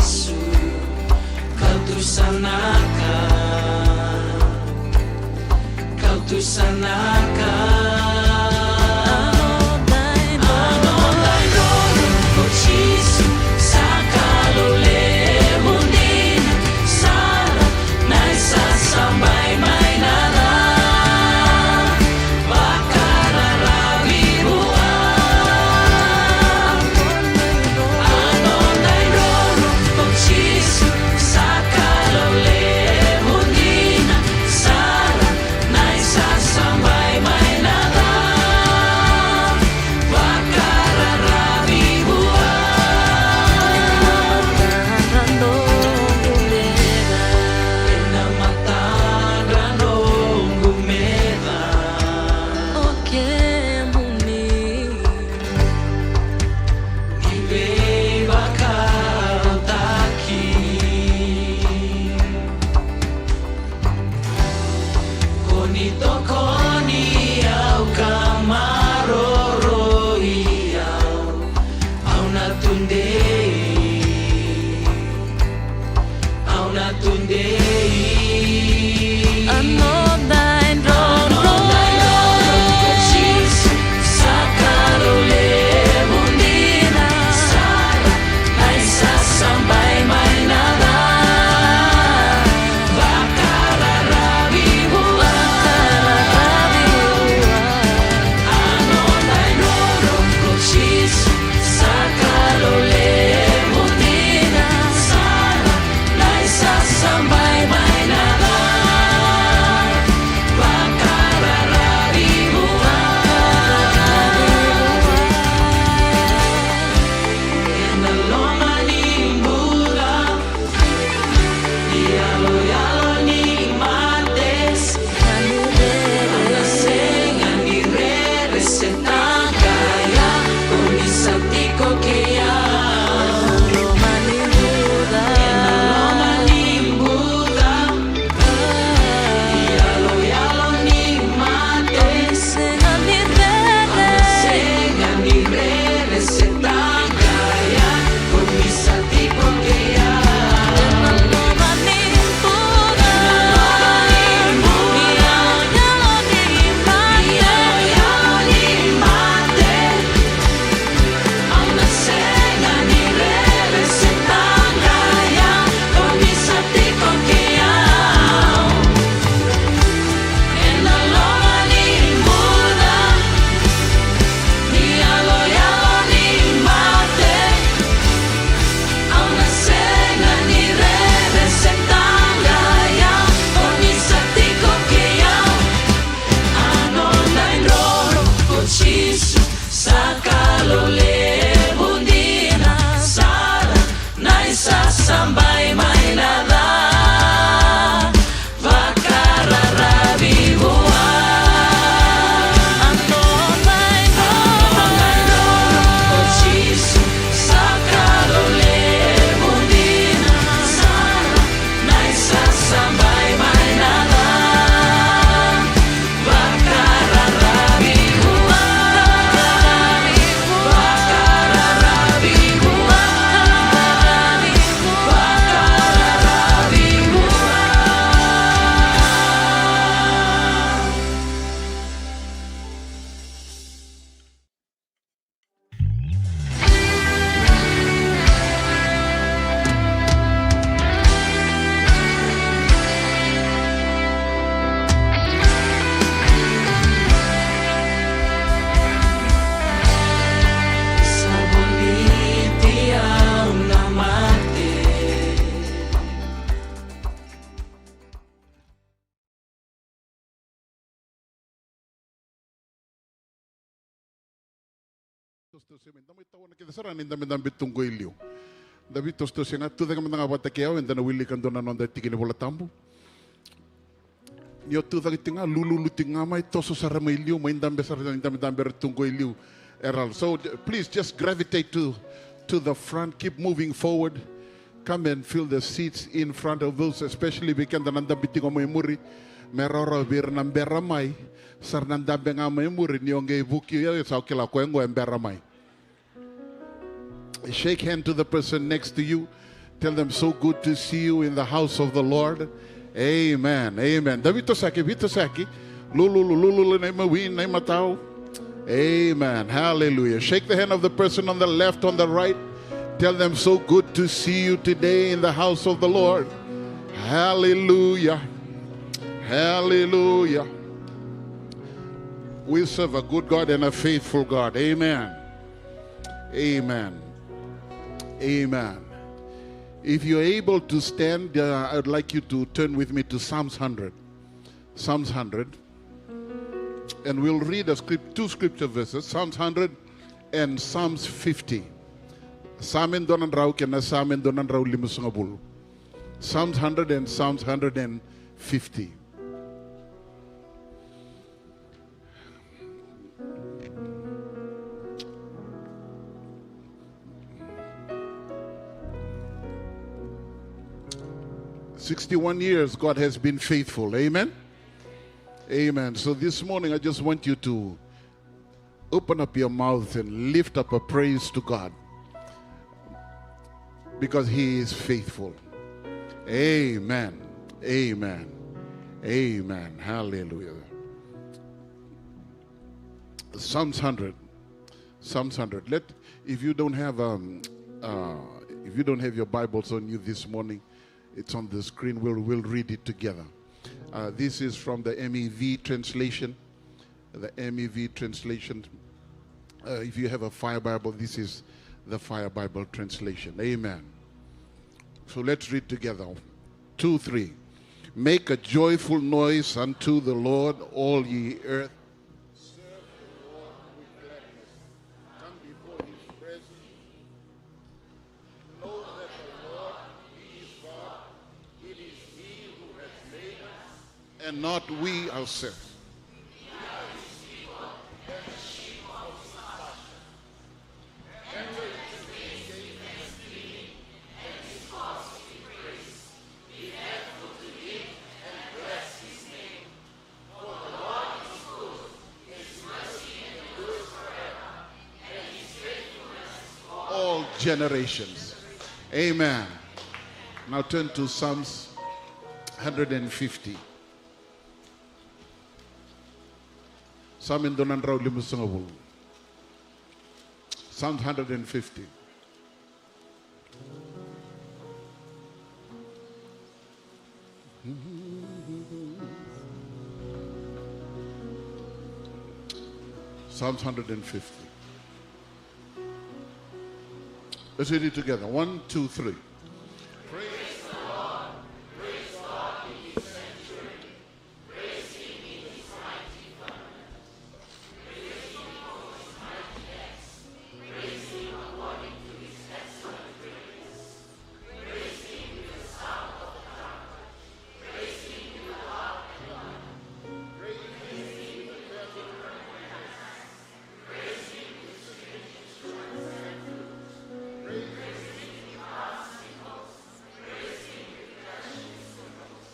Yesus, Kau tu sanakan, Kau tu sanakan. David tostos yang atu dengan menang awat takiau yang dana willi kan dona nonda tikini bola tambu. Nyo tu tagi tinga lulu tinga mai toso sarama iliu main dam besar dan dam bertunggu iliu eral. So please just gravitate to the front, keep moving forward. Come and fill the seats in front of those, especially weekend dan anda bitingo mai muri. Meroro bir nambera mai sar nanda benga mai muri nionge buki ya sa kila ko ngo embera mai. Shake hand to the person next to you. Tell them, so good to see you in the house of the Lord. Amen. Amen. Davito saki. Lulu na mawin na matao. Amen. Hallelujah. Shake the hand of the person on the left, on the right. Tell them, so good to see you today in the house of the Lord. Hallelujah. Hallelujah. We serve a good God and a faithful God. Amen. Amen. Amen. If you're able to stand, I'd like you to turn with me to Psalms 100. Psalms 100. And we'll read two scripture verses, Psalms 100 and Psalms 50. Psalms 100 and Psalms 150. "61 years God has been faithful." Amen? Amen. So this morning I just want you to open up your mouth and lift up a praise to God, because He is faithful. Amen. Amen. Amen. Hallelujah. Psalms 100. Psalms 100. If you don't have your Bibles on you this morning, it's on the screen. We'll read it together. This is from the MEV translation. The MEV translation. If you have a Fire Bible, this is the Fire Bible translation. Amen. So let's read together. 2, 3. "Make a joyful noise unto the Lord, all ye earth. Serve the Lord with gladness. Come before His presence. Know that the Lord, He is God. It is He who has made us, and not we ourselves. All generations." Amen. Now turn to Psalms 150. Psalms 150. Psalms 150. Let's read it together. 1, 2, 3. Praise the Lord. Praise God in His sanctuary. Praise Him in His mighty firmament. Praise Him for His mighty acts. Praise Him according to His excellent greatness. Praise Him with the sound of the trumpet. Praise Him with the harp and lyre. Praise Him with perfect harmonies. Praise Him with stringed instruments and flutes. Praise Him with harps and hosts. Praise Him with clashing cymbals.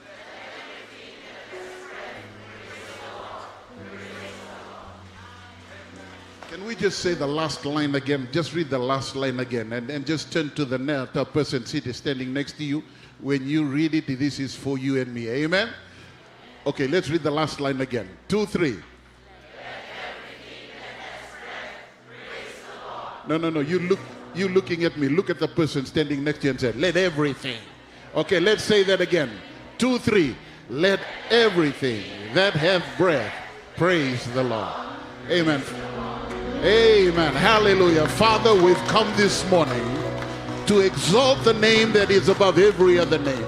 Let everything that has breath praise the Lord. Praise the Lord. Can we just say the last line again? Just read the last line again, and just turn to the person standing next to you. When you read it, this is for you and me. Amen? Okay, let's read the last line again. 2, 3. No. You looking at me. Look at the person standing next to you and say, "Let everything." Okay, let's say that again. 2, 3. "Let everything that have breath praise the Lord." Amen. Amen. Hallelujah. Father, we've come this morning to exalt the name that is above every other name.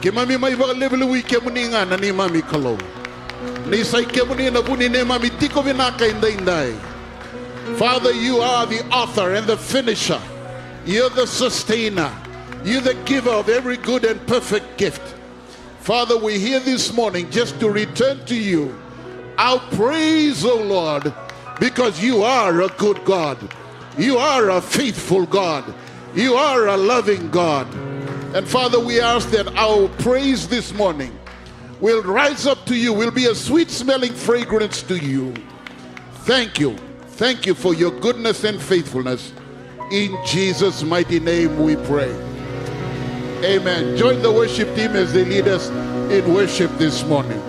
Kimami mai ba level we kemuninga na ni mami kalo. Ni sai kemuni na buni ne mami tiko vinaka indai. Father, you are the author and the finisher. You're the sustainer. You're the giver of every good and perfect gift. Father, we're here this morning just to return to you our praise, O Lord, because you are a good God. You are a faithful God. You are a loving God. And Father, we ask that our praise this morning will rise up to you, will be a sweet-smelling fragrance to you. Thank you. Thank you for your goodness and faithfulness. In Jesus' mighty name we pray. Amen. Join the worship team as they lead us in worship this morning.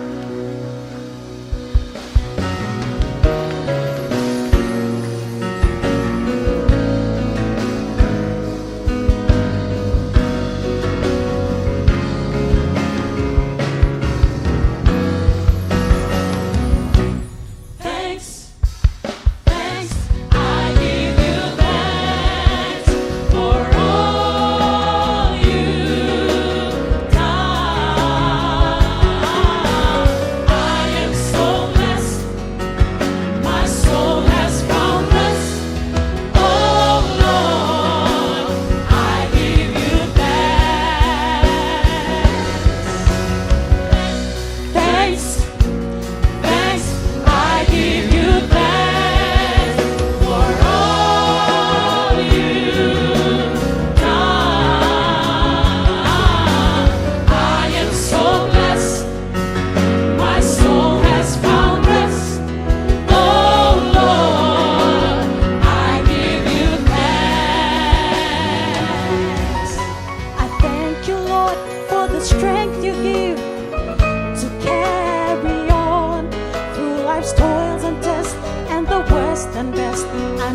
I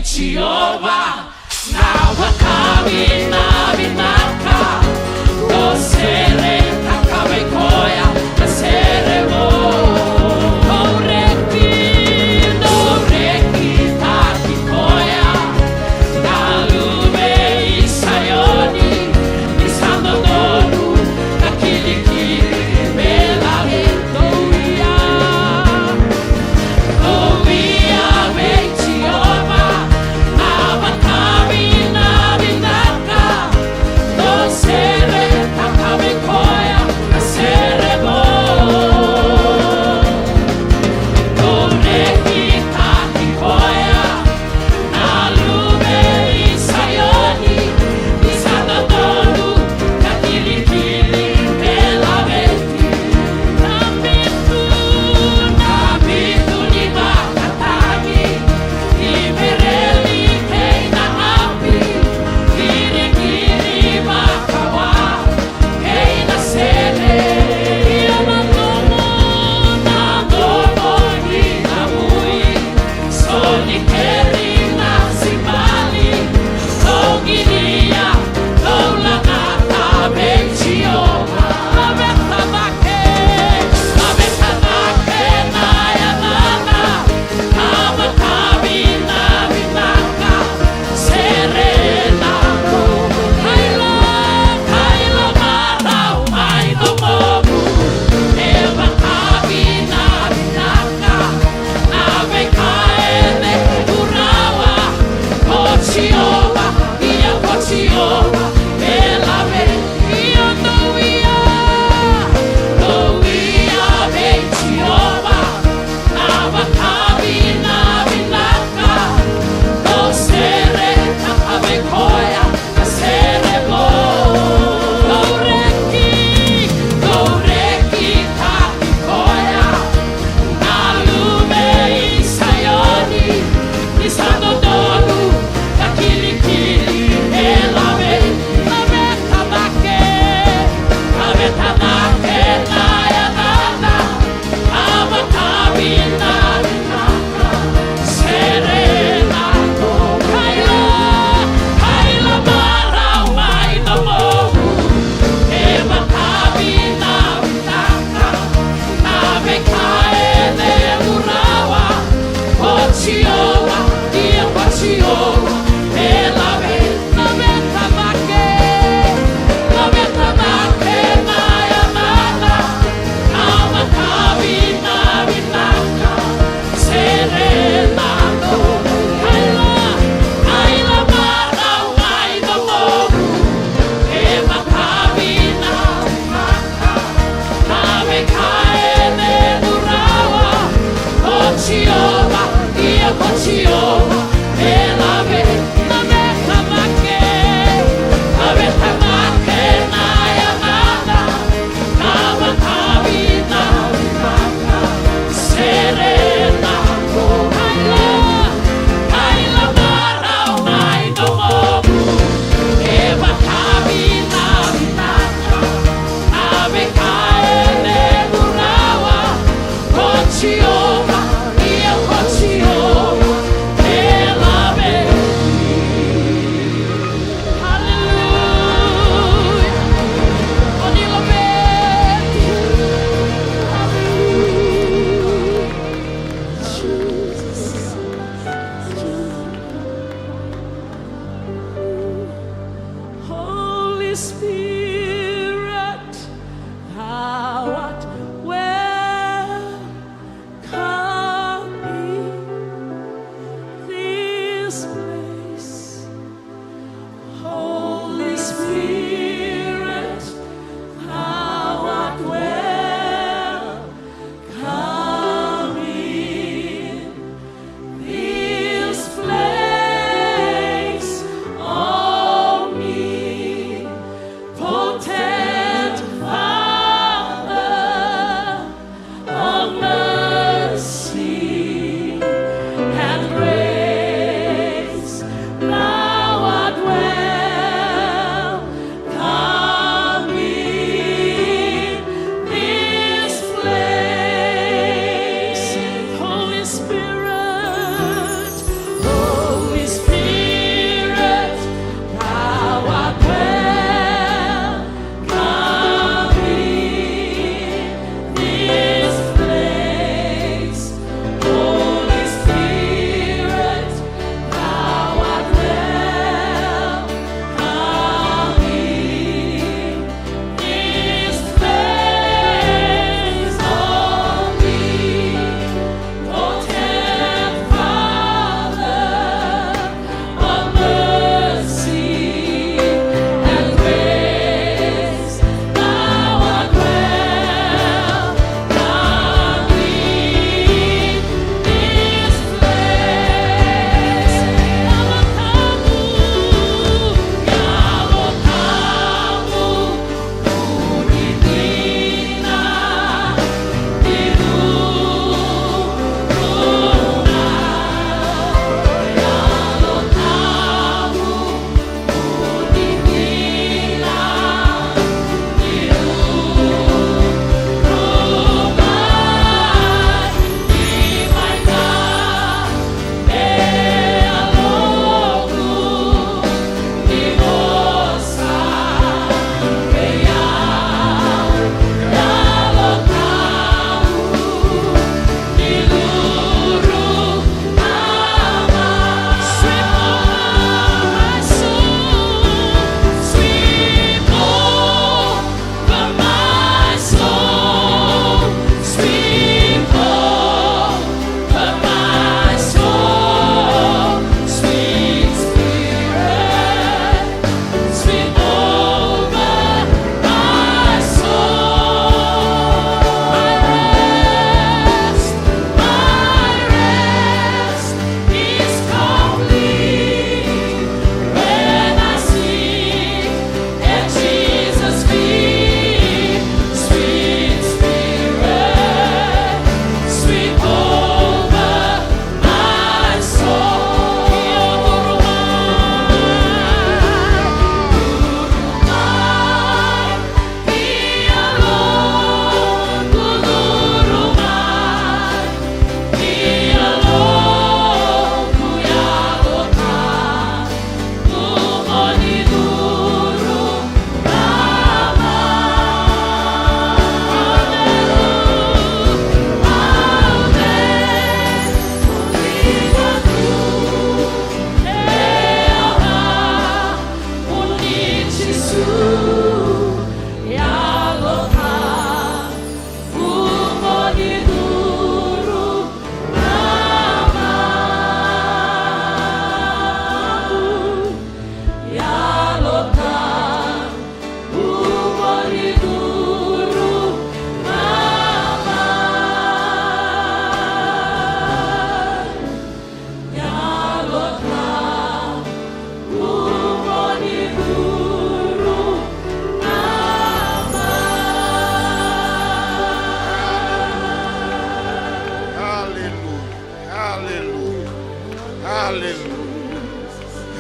Jehovah, now wakami na binaka, do sere takame koya, do sere mo, do reki taki koya, dalume isayoni, isando noru, kakili mela ventoria, oh via vem Jehovah. Koya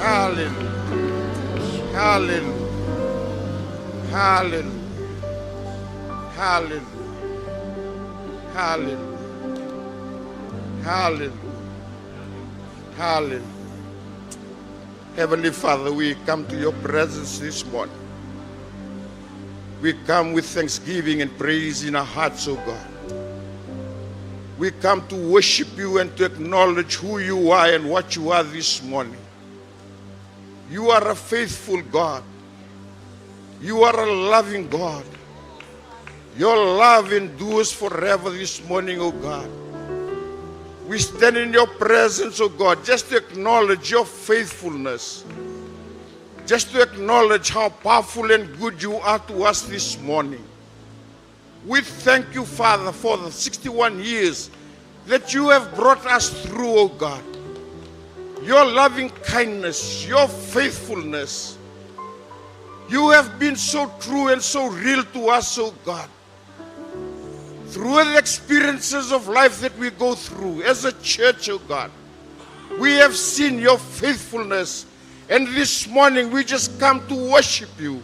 Hallelujah. Hallelujah. Hallelujah. Hallelujah. Hallelujah. Hallelujah. Hallelujah. Heavenly Father, we come to your presence this morning. We come with thanksgiving and praise in our hearts, O God. We come to worship you and to acknowledge who you are and what you are this morning. You are a faithful God. You are a loving God. Your love endures forever this morning, O God. We stand in your presence, O God, just to acknowledge your faithfulness. Just to acknowledge how powerful and good you are to us this morning. We thank you, Father, for the 61 years that you have brought us through, O God. Your loving kindness, your faithfulness. You have been so true and so real to us, O God. Through the experiences of life that we go through as a church, O God, we have seen your faithfulness. And this morning we just come to worship you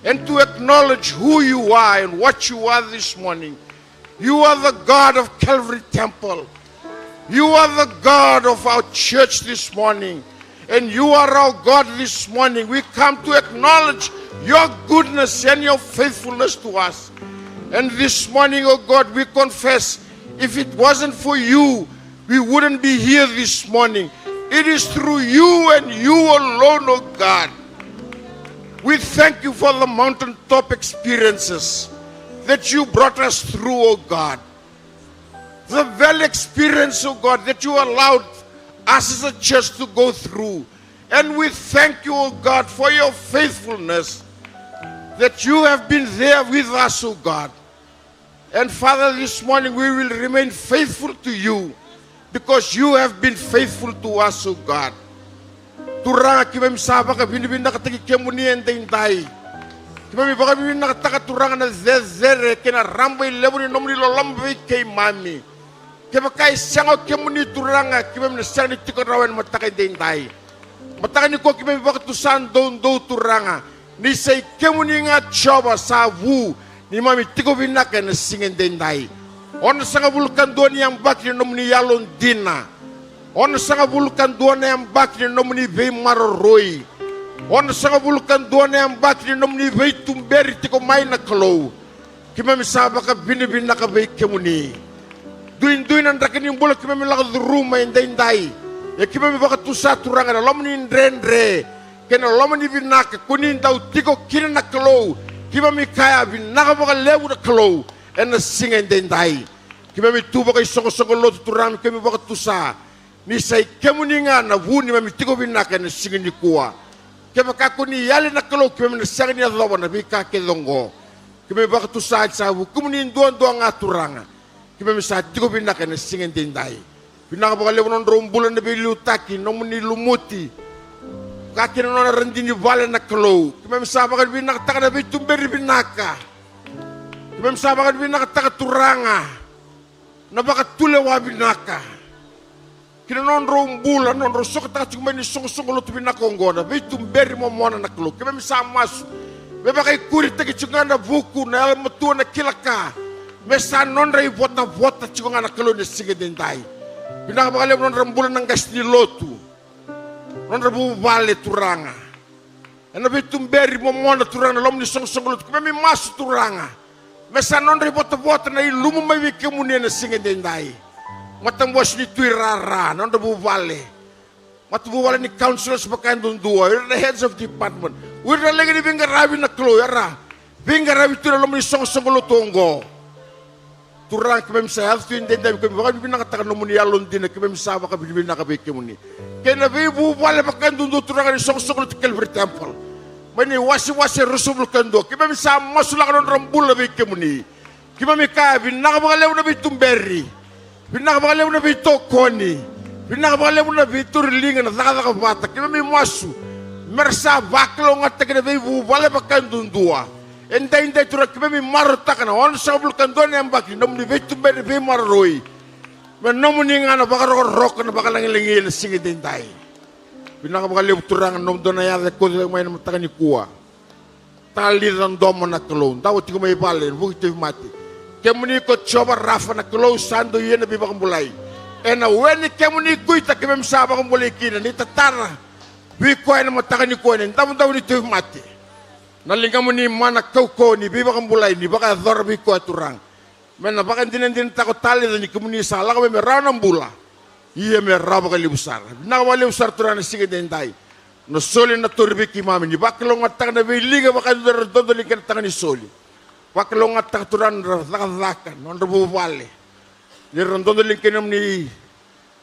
and to acknowledge who you are and what you are this morning. You are the God of Calvary Temple. You are the God of our church this morning. And you are our God this morning. We come to acknowledge your goodness and your faithfulness to us. And this morning, oh God, we confess, if it wasn't for you, we wouldn't be here this morning. It is through you and you alone, oh God. We thank you for the mountaintop experiences that you brought us through, oh God. The valley experience, oh God, that you allowed us as a church to go through. And we thank you, oh God, for your faithfulness, that you have been there with us, oh God. And Father, this morning we will remain faithful to you because you have been faithful to us, oh God. Turanga kimem saba ka binibin na katagi kemuni entay. Kimem baka binibin na kataka turanga na zezere kena rambay lebuni nomni lolambay kay mami. Kaya kay sango kemuni turanga kimem na sani tikorawen matakay entay. Matakay ni ko kimem baka tusan don do turanga. Ni say kemuni nga choba sa wu ni mami tiko binaka na singen entay. On sanga bulkan doon yang bakri nomni yalon dina. On sanga bulkan doon yang bakri nomni vei maroroi. On sanga bulkan doon yang bakri nomni vei tumberi tiko may na kalo. Kima misaba ka binibin na ka vei kemuni. Duin ang rakin yung bulak kima milaka duruma inday. Ya kima mi baka tusa turanga na lomni ndrendre. Kena lomni binaka kunin daw tiko kina na kalo. Kima mi kaya binaka baka lewu na kalo. En na singen denday. Kima mi tuba kay soko-soko lo tuturami kami baka tusa. Ni say kemuni nga na wuni mami tiko binaka na singen ni kuwa. Kima kakuni yali na kalo kima na singen ni adlawa na bika kedongo. Kima baka tusa sa wu kumuni doon nga turanga. Kima mi sa tiko binaka na singen denday. Binaka baka lewo non rombulan na bilutaki nomuni lumuti. Kakina non randini vale na kalo. Kima mi sa baka binaka taka na bitumberi binaka. Kima sa baka binaka taka turanga na baka tulewa binaka kina non rombula non rosok taka cuma ni song lo binaka ngona betum beri mo mona na klo kima sa masu be baka kuri taki cunga na buku na al metu na kilaka me sa non rai vota cunga na klo ni sige dentai binaka baka le non rombula nang gas ni lotu non rabu vale turanga na betum beri mo mona turanga lom ni song lo kima mi masu turanga mesa non ribota na ilumu mai kemuni na singa dendai matang bos ni tuirara non da buvale matu buvale ni councilors bakan dundua the heads of department wir lagi ni bingarabi na klo yara bingarabi tu lo mi song lo tongo turang kemem sa health tu dendai kemem bakan bina kata no muni alon din kemem sa baka bina ka be kemuni kena be buvale bakan dundu turang ni song lo Calvary Temple. Mani wasi rusubul kando. Kima mi sa masula kanon rambul na kemuni. Kima mi ka binaka baka lew na bitumberi. Binaka baka lew na bitokoni. Binaka baka lew na biturlinga na taka bata. Kima mi masu. Mersa baklo nga teke na bibu wala baka dundua. Inday tura kima mi marota kana. Wan sa bul kando na yang baki. Nom ni bitumberi bi maroi. Menomuni nga na baka rok na baka langilingil singi dintay. Binakabaliw turang nom do na yada ko may namatakan ni kuwa. Tali ran domo na tulong. Daw ti ko may balen, bukti mati. Kemuni ko choba rafa na kulo sando yun na bibakang bulay. Na when kemuni kuita kemem saba kang bulay kina ni tatara. Bi ko ay namatakan ni kuwa ni daw ni ti mati. Nalinga mo ni mana kau ni bibakang bulay ni baka dorbi ko turang. Men baka din takot tali ni kemuni sala ko may raw ng bula. Iya merah bakal besar. Nakawali besar turun sige dentai. No soli na turbi kimami ni baklong atak na biliga bakal dodo likan tangan ni soli. Baklong atak turun zakan non rebu wale. Ni rondo likan ni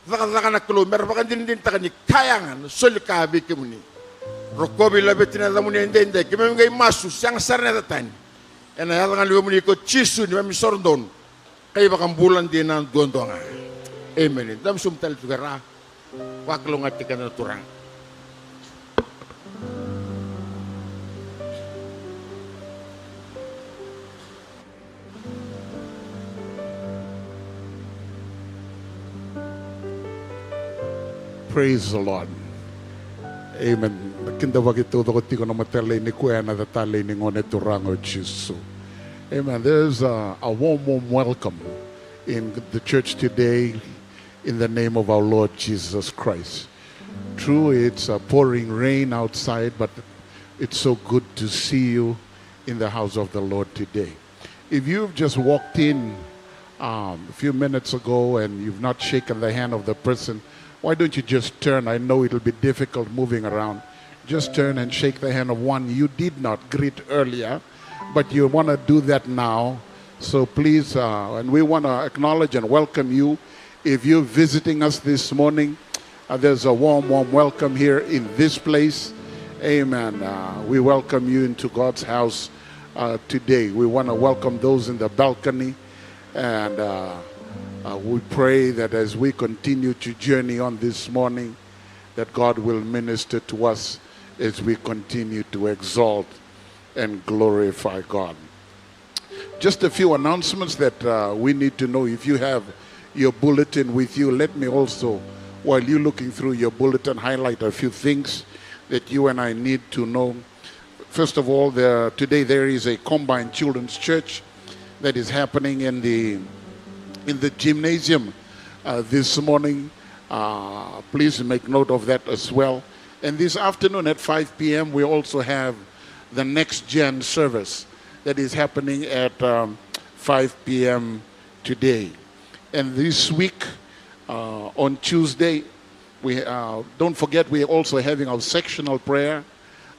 zakan aklo mer bakal din tangan ni kayangan soli kabi kimuni. Rokobi labetina zamuni endende kimemi ngai masu siang sarna tatani. Ena yalangan liwa muni ko chisu ni mami sorndon. Kay bakang bulan dinan gondonga. Amen. Dam sumtal tugara waklong at ka na turang. Praise the Lord. Amen. Kinda wakito do ko na matale ni kuya na tatale ni ngone turang o Jesu. Amen. There's a warm welcome in the church today. In the name of our Lord Jesus Christ. True, it's pouring rain outside, but it's so good to see you in the house of the Lord today. If you've just walked in a few minutes ago and you've not shaken the hand of the person, why don't you just turn? I know it'll be difficult moving around. Just turn and shake the hand of one you did not greet earlier, but you want to do that now. So please, and we want to acknowledge and welcome you. If you're visiting us this morning, there's a warm welcome here in this place. Amen. We welcome you into God's house today. We want to welcome those in the balcony. And we pray that as we continue to journey on this morning, that God will minister to us as we continue to exalt and glorify God. Just a few announcements that we need to know. If you have your bulletin with you, let me also, while you're looking through your bulletin, highlight a few things that you and I need to know. First of all, today there is a combined children's church that is happening in the gymnasium this morning. Please make note of that as well. And this afternoon at 5 p.m. we also have the next gen service that is happening at 5 p.m. today. And this week, on Tuesday, we don't forget we're also having our sectional prayer.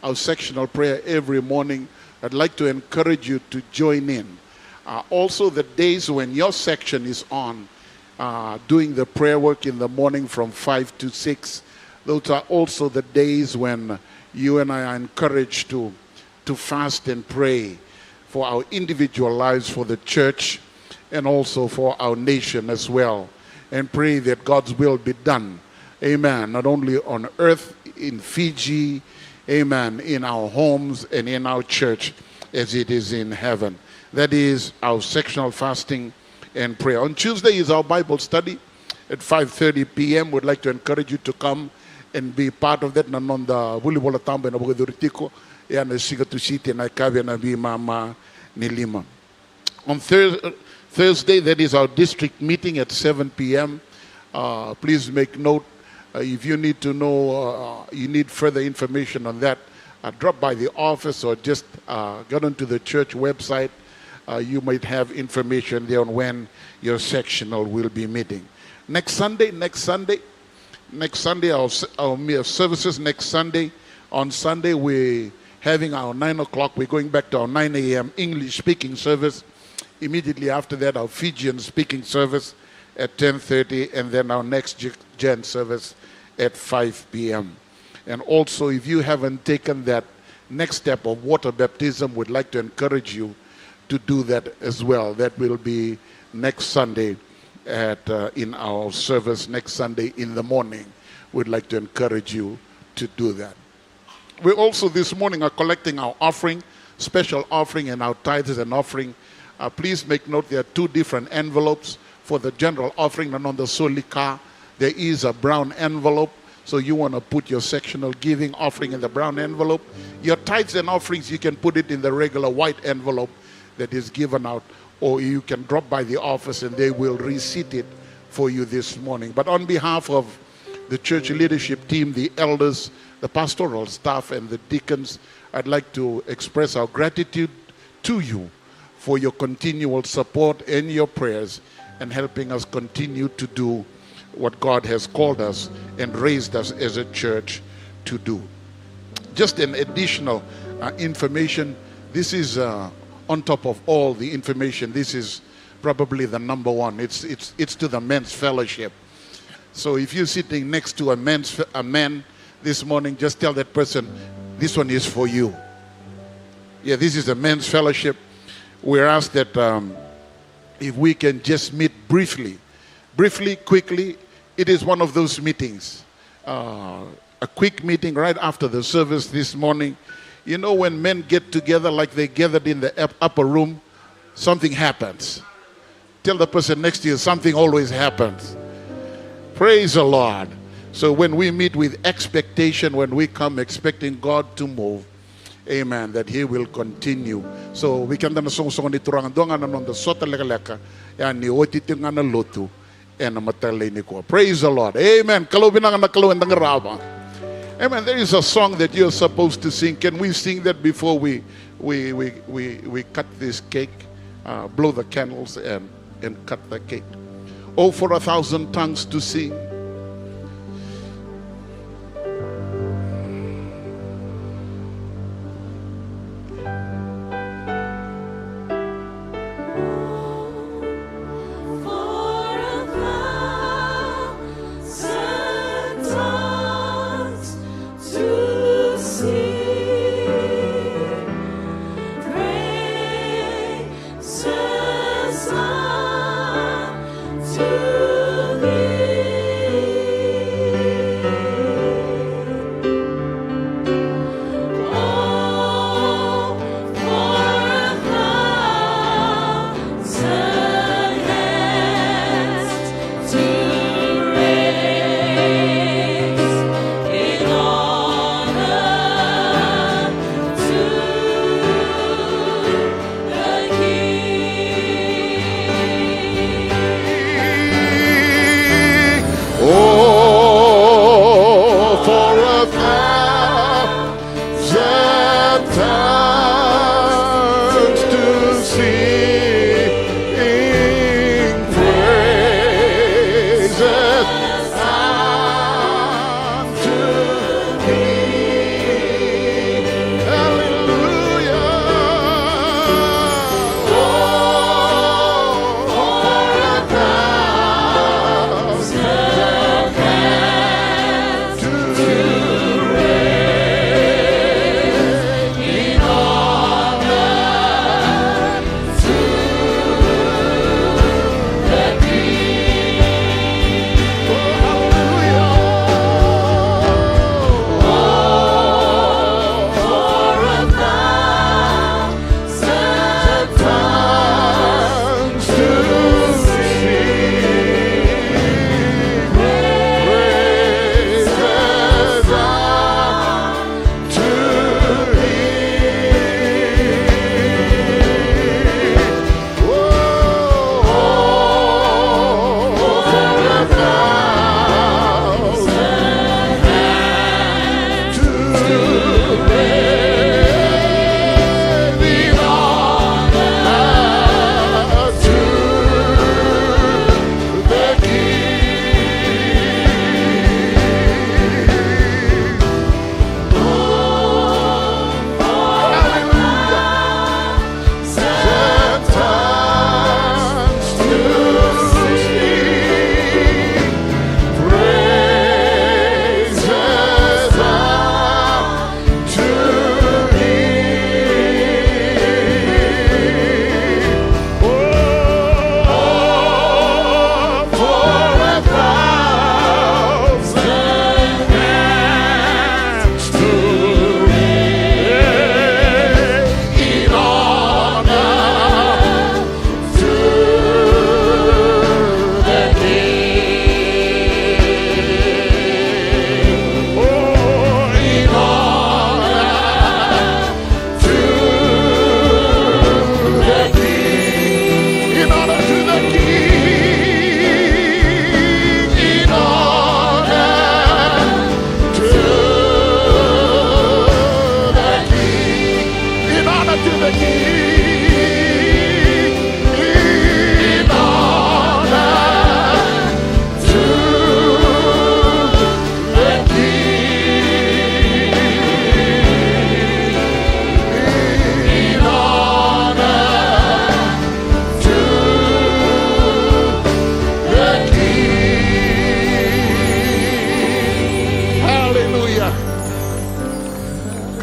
Our sectional prayer every morning. I'd like to encourage you to join in. Also, the days when your section is on, doing the prayer work in the morning from 5 to 6, those are also the days when you and I are encouraged to fast and pray for our individual lives, for the church, and also for our nation as well, and pray that God's will be done. Amen. Not only on earth, in Fiji, amen, in our homes and in our church as it is in heaven. That is our sectional fasting and prayer. On Tuesday is our Bible study at 5:30 p.m. We'd like to encourage you to come and be part of that. Nanonda bulibola tambe na bugeduritiko ya na sigatu city na kabe na bi mama nilima. On Thursday, that is our district meeting at 7 p.m. Please make note. If you need to know, you need further information on that, drop by the office or just get onto the church website. You might have information there on when your sectional will be meeting. Next Sunday, our services next Sunday. On Sunday, we're having our 9 o'clock. We're going back to our 9 a.m. English speaking service. Immediately after that, our Fijian speaking service at 10:30, and then our next gen service at 5 p.m. And also, if you haven't taken that next step of water baptism, we'd like to encourage you to do that as well. That will be next Sunday in our service, next Sunday in the morning. We'd like to encourage you to do that. We also this morning are collecting our offering, special offering, and our tithes and offering. Please make note there are two different envelopes for the general offering, and on the solika there is a brown envelope. So you want to put your sectional giving offering in the brown envelope. Your tithes and offerings, you can put it in the regular white envelope that is given out. Or you can drop by the office and they will receipt it for you this morning. But on behalf of the church leadership team, the elders, the pastoral staff, and the deacons, I'd like to express our gratitude to you for your continual support and your prayers and helping us continue to do what God has called us and raised us as a church to do. Just an additional information. This is on top of all the information. This is probably the number one. It's to the men's fellowship. So if you're sitting next to a man this morning, just tell that person, this one is for you. Yeah, this is a men's fellowship. We're asked that if we can just meet briefly, quickly. It is one of those meetings, a quick meeting right after the service this morning. You know, when men get together like they gathered in the upper room, something happens. Tell the person next to you, something always happens. Praise the Lord. So when we meet with expectation, when we come expecting God to move, amen, that He will continue. So we can dana song ni turang doang ana non the sota leka yan ni otiting ana lotu and matalay ni ko. Praise the Lord. Amen. Kalubin ang nakalawin ng raba. Amen. There is a song that you're supposed to sing. Can we sing that before we cut this cake, blow the candles and cut the cake? Oh, for 1,000 tongues to sing. To thee.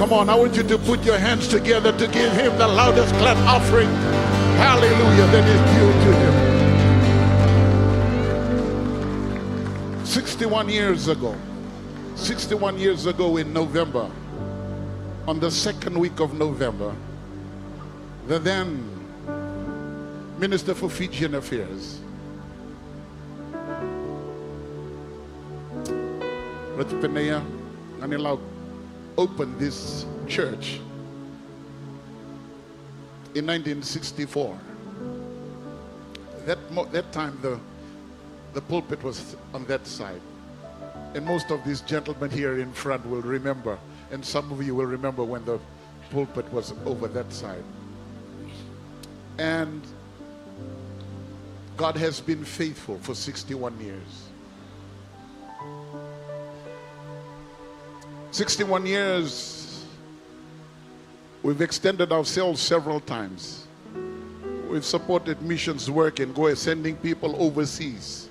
Come on, I want you to put your hands together to give him the loudest clap offering. Hallelujah, that is due to him. 61 years ago in November, on the second week of November, the then Minister for Fijian Affairs, Ratpenea Anilau, opened this church in 1964. That time the pulpit was on that side. And most of these gentlemen here in front will remember, and some of you will remember when the pulpit was over that side. And God has been faithful for 61 years. 61 years, we've extended ourselves several times. We've supported missions work and sending people overseas.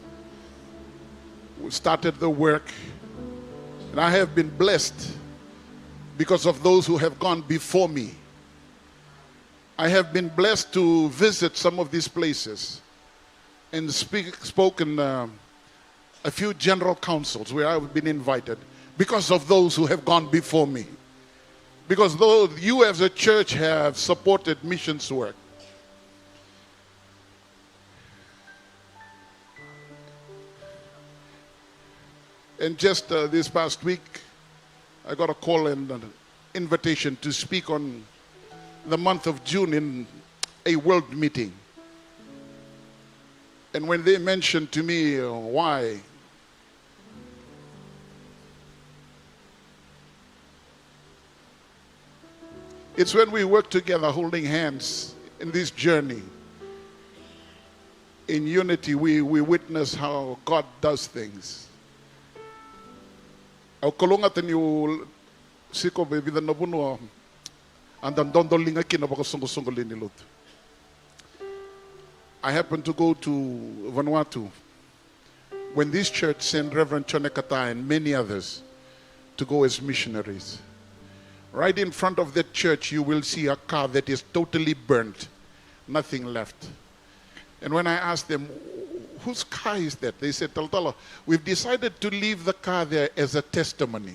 We started the work, and I have been blessed because of those who have gone before me. I have been blessed to visit some of these places and spoken a few general councils where I've been invited because of those who have gone before me. Because though you as a church have supported missions work, and just this past week, I got a call and an invitation to speak on the month of June in a world meeting. And when they mentioned to me why, it's when we work together holding hands in this journey. In unity, we witness how God does things. Au kolongatan yu siko bebida nabuno andan dondolinga kina baka sungo lini lut. I happened to go to Vanuatu when this church sent Reverend Chonekata and many others to go as missionaries. Right in front of that church, you will see a car that is totally burnt, nothing left. And when I asked them, whose car is that? They said, Taltala, we've decided to leave the car there as a testimony.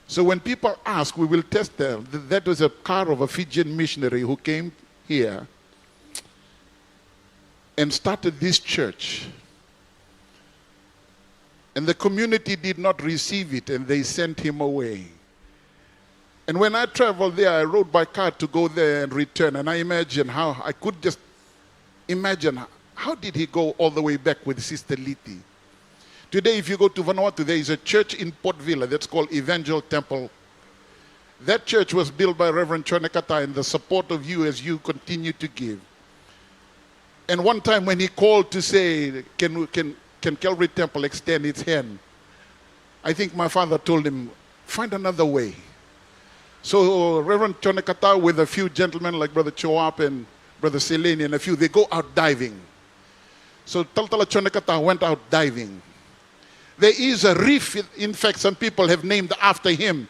So when people ask, we will test them. That was a car of a Fijian missionary who came here and started this church. And the community did not receive it, and they sent him away. And when I traveled there, I rode by car to go there and return. And I imagine how, I could just imagine how did he go all the way back with Sister Liti? Today, if you go to Vanuatu, there is a church in Port Vila that's called Evangel Temple. That church was built by Reverend Chonekata and the support of you as you continue to give. And one time when he called to say, can Calvary Temple extend its hand? I think my father told him, find another way. So Reverend Chonekata with a few gentlemen like Brother Choap and Brother Seleni and a few, they go out diving. So Taltala Chonekata went out diving. There is a reef, in fact, some people have named after him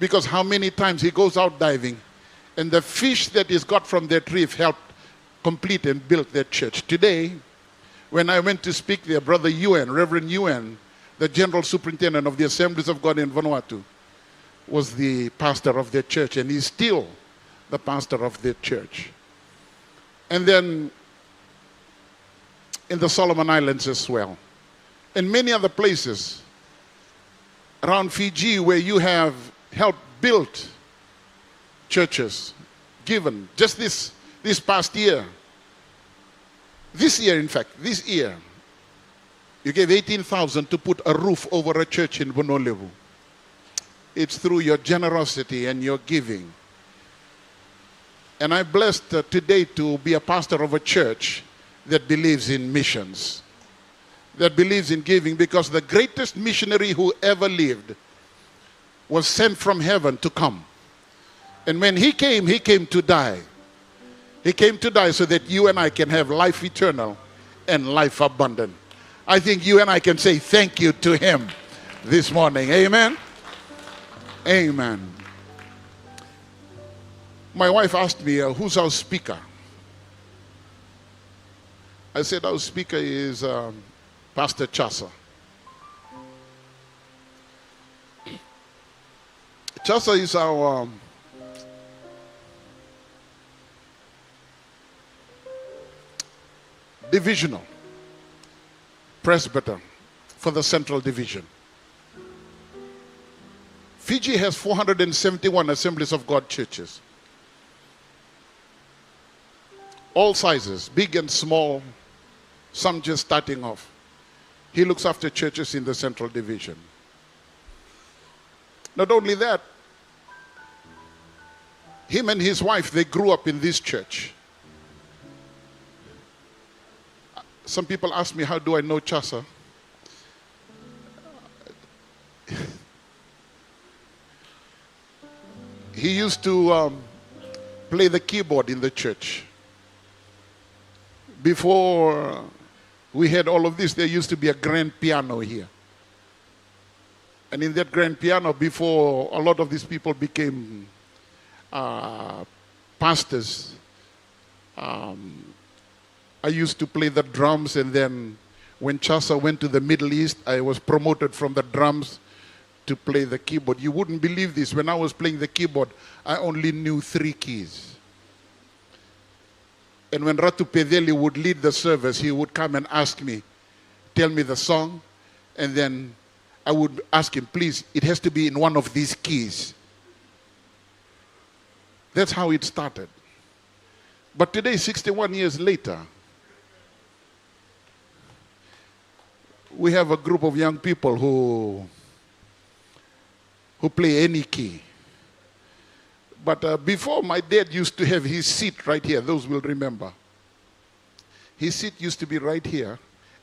because how many times he goes out diving. And the fish that is got from that reef helped complete and build that church. Today, when I went to speak there, Brother Yuen, Reverend Yuen, the General Superintendent of the Assemblies of God in Vanuatu, was the pastor of that church, and he's still the pastor of that church. And then in the Solomon Islands as well, and many other places around Fiji where you have helped build churches, given just this past year. This year, you gave 18,000 to put a roof over a church in Bonolevu. It's through your generosity and your giving. And I'm blessed today to be a pastor of a church that believes in missions, that believes in giving, because the greatest missionary who ever lived was sent from heaven to come. And when he came to die. He came to die so that you and I can have life eternal and life abundant. I think you and I can say thank you to him this morning. Amen. Amen. My wife asked me, who's our speaker? I said, our speaker is Pastor Jasa. Jasa is our divisional presbyter for the Central Division. Fiji has 471 Assemblies of God churches. All sizes, big and small, some just starting off. He looks after churches in the Central Division. Not only that, him and his wife, they grew up in this church. Some people ask me, how do I know Jasa? He used to play the keyboard in the church. Before we had all of this, there used to be a grand piano here. And in that grand piano, before a lot of these people became pastors, I used to play the drums, and then when Jasa went to the Middle East, I was promoted from the drums to play the keyboard. You wouldn't believe this. When I was playing the keyboard, I only knew 3 keys. And when Ratu Pedeli would lead the service, he would come and ask me, tell me the song, and then I would ask him, please, it has to be in one of these keys. That's how it started. But today, 61 years later, we have a group of young people who play any key. But before, my dad used to have his seat right here. Those will remember. His seat used to be right here,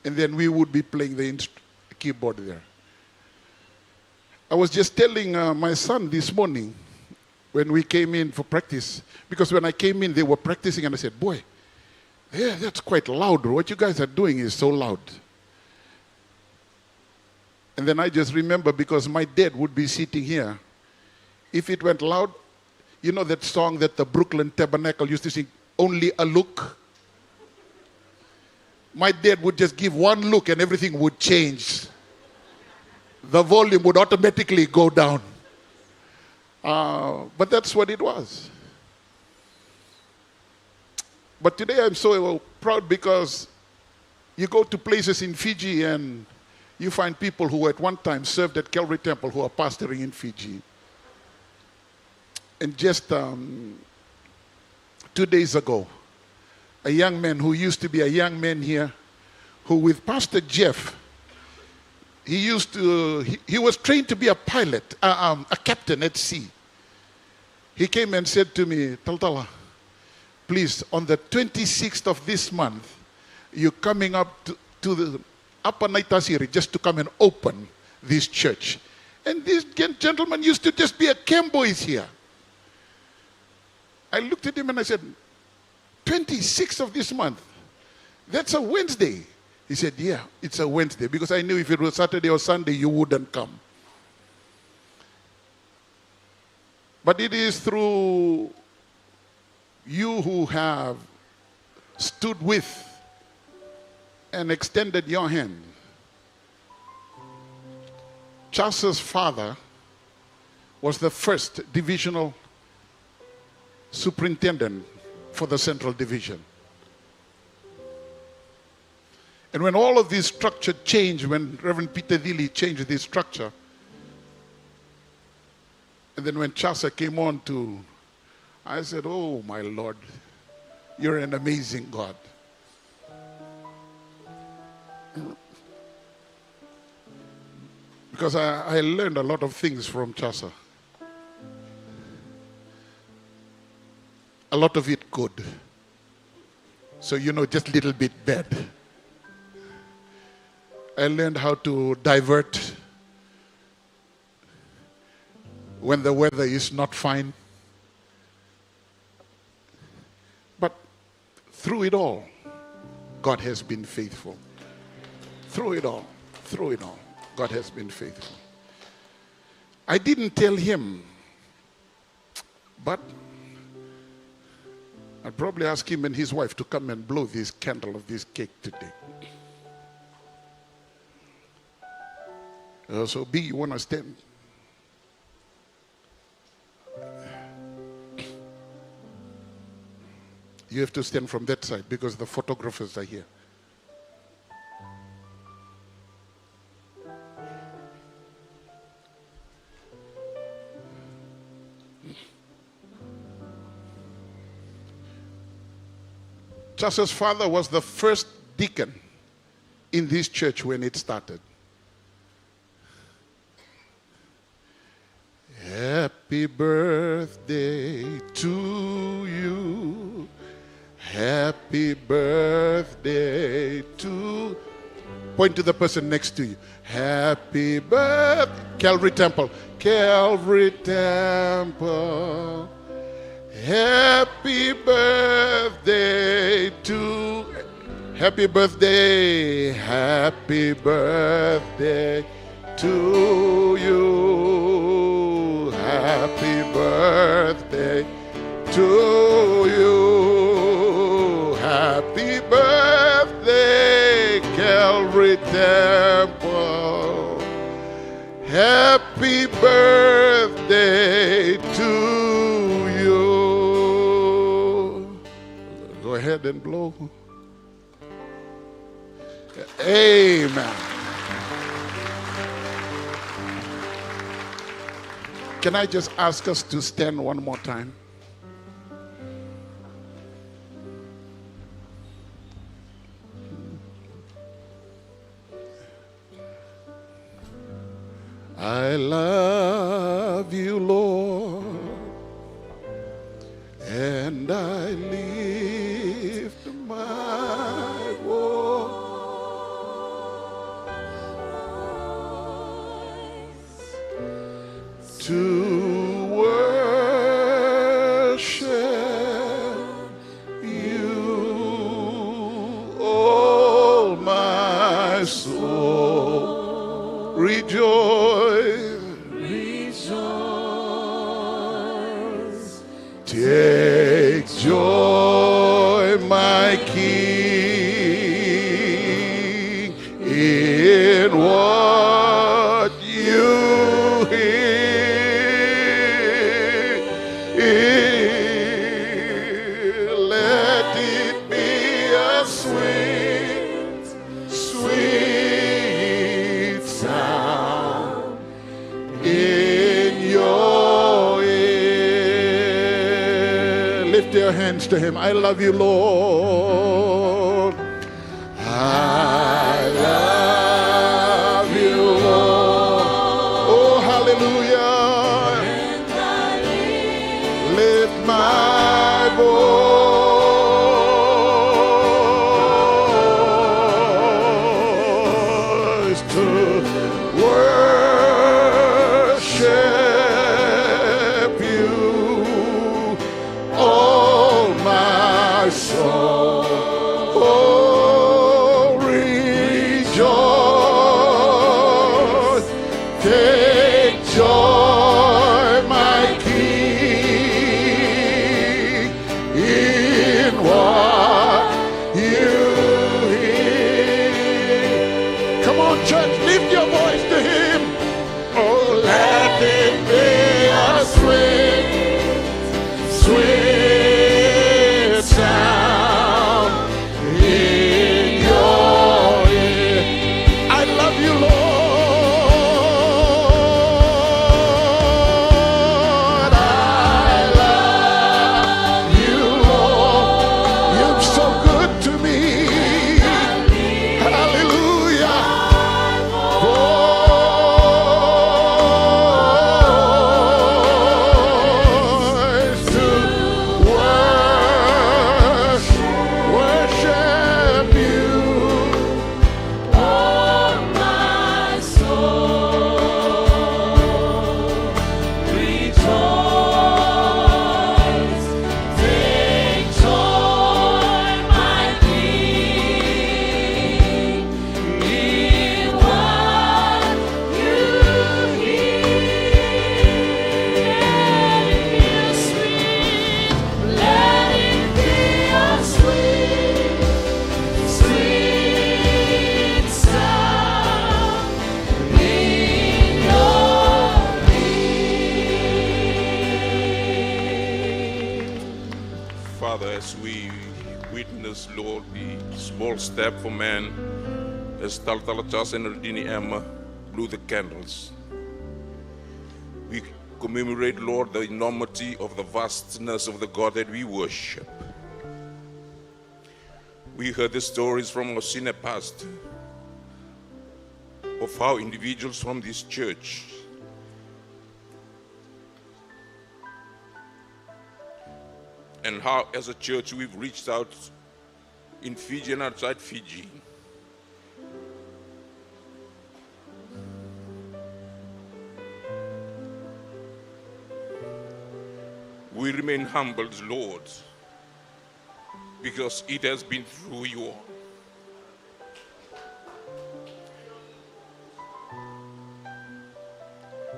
and then we would be playing the keyboard there. I was just telling my son this morning when we came in for practice, because when I came in, they were practicing, and I said, boy, yeah, that's quite loud. What you guys are doing is so loud. And then I just remember, because my dad would be sitting here. If it went loud, you know that song that the Brooklyn Tabernacle used to sing, Only a Look? My dad would just give one look and everything would change. The volume would automatically go down. But that's what it was. But today I'm so proud, because you go to places in Fiji and you find people who at one time served at Calvary Temple who are pastoring in Fiji. And just 2 days ago, a young man who used to be a young man here, who with Pastor Jeff, he was trained to be a pilot, a captain at sea. He came and said to me, Taltala, please, on the 26th of this month, you're coming up to the Upper Naitasiri just to come and open this church. And this gentleman used to just be a camp boy here. I looked at him and I said, 26th of this month, that's a Wednesday. He said, yeah, it's a Wednesday, because I knew if it was Saturday or Sunday, you wouldn't come. But it is through you who have stood with and extended your hand. Jasa's father was the first divisional superintendent for the Central Division. And when all of this structure changed, when Reverend Peter Dili changed this structure, and then when Jasa came on I said, oh my Lord, you're an amazing God. Because I learned a lot of things from Jasa. A lot of it good. So, just a little bit bad. I learned how to divert when the weather is not fine. But through it all, God has been faithful. Through it all, God has been faithful. I didn't tell him, but I'd probably ask him and his wife to come and blow this candle of this cake today. So B, you want to stand? You have to stand from that side because the photographers are here. Jasa's father was the first deacon in this church when it started. Happy birthday to you. Happy birthday to... Point to the person next to you. Happy birthday. Calvary Temple. Calvary Temple. Happy birthday to... Happy birthday. Happy birthday to you. Happy birthday to you. Happy birthday, Calvary Temple. Happy birthday to you. Go ahead and blow. Amen. Can I just ask us to stand one more time? I love you, Lord, and I lift my voice to worship you, oh my soul, rejoice, rejoice, take joy, my King, in what you hear. Let it be a sweet, sweet sound in your ear. Lift your hands to him. I love you, Lord. I love you, Lord. Oh, hallelujah. Lift my voice to worship you, oh my soul. Oh, rejoice, take joy, my King, Father, as we witness, Lord, the small step for man, as Jasa and Erdini Emma blew the candles. We commemorate, Lord, the enormity of the vastness of the God that we worship. We heard the stories from our senior pastor of how individuals from this church and how as a church we've reached out in Fiji and outside Fiji. We remain humbled, Lord, because it has been through you all.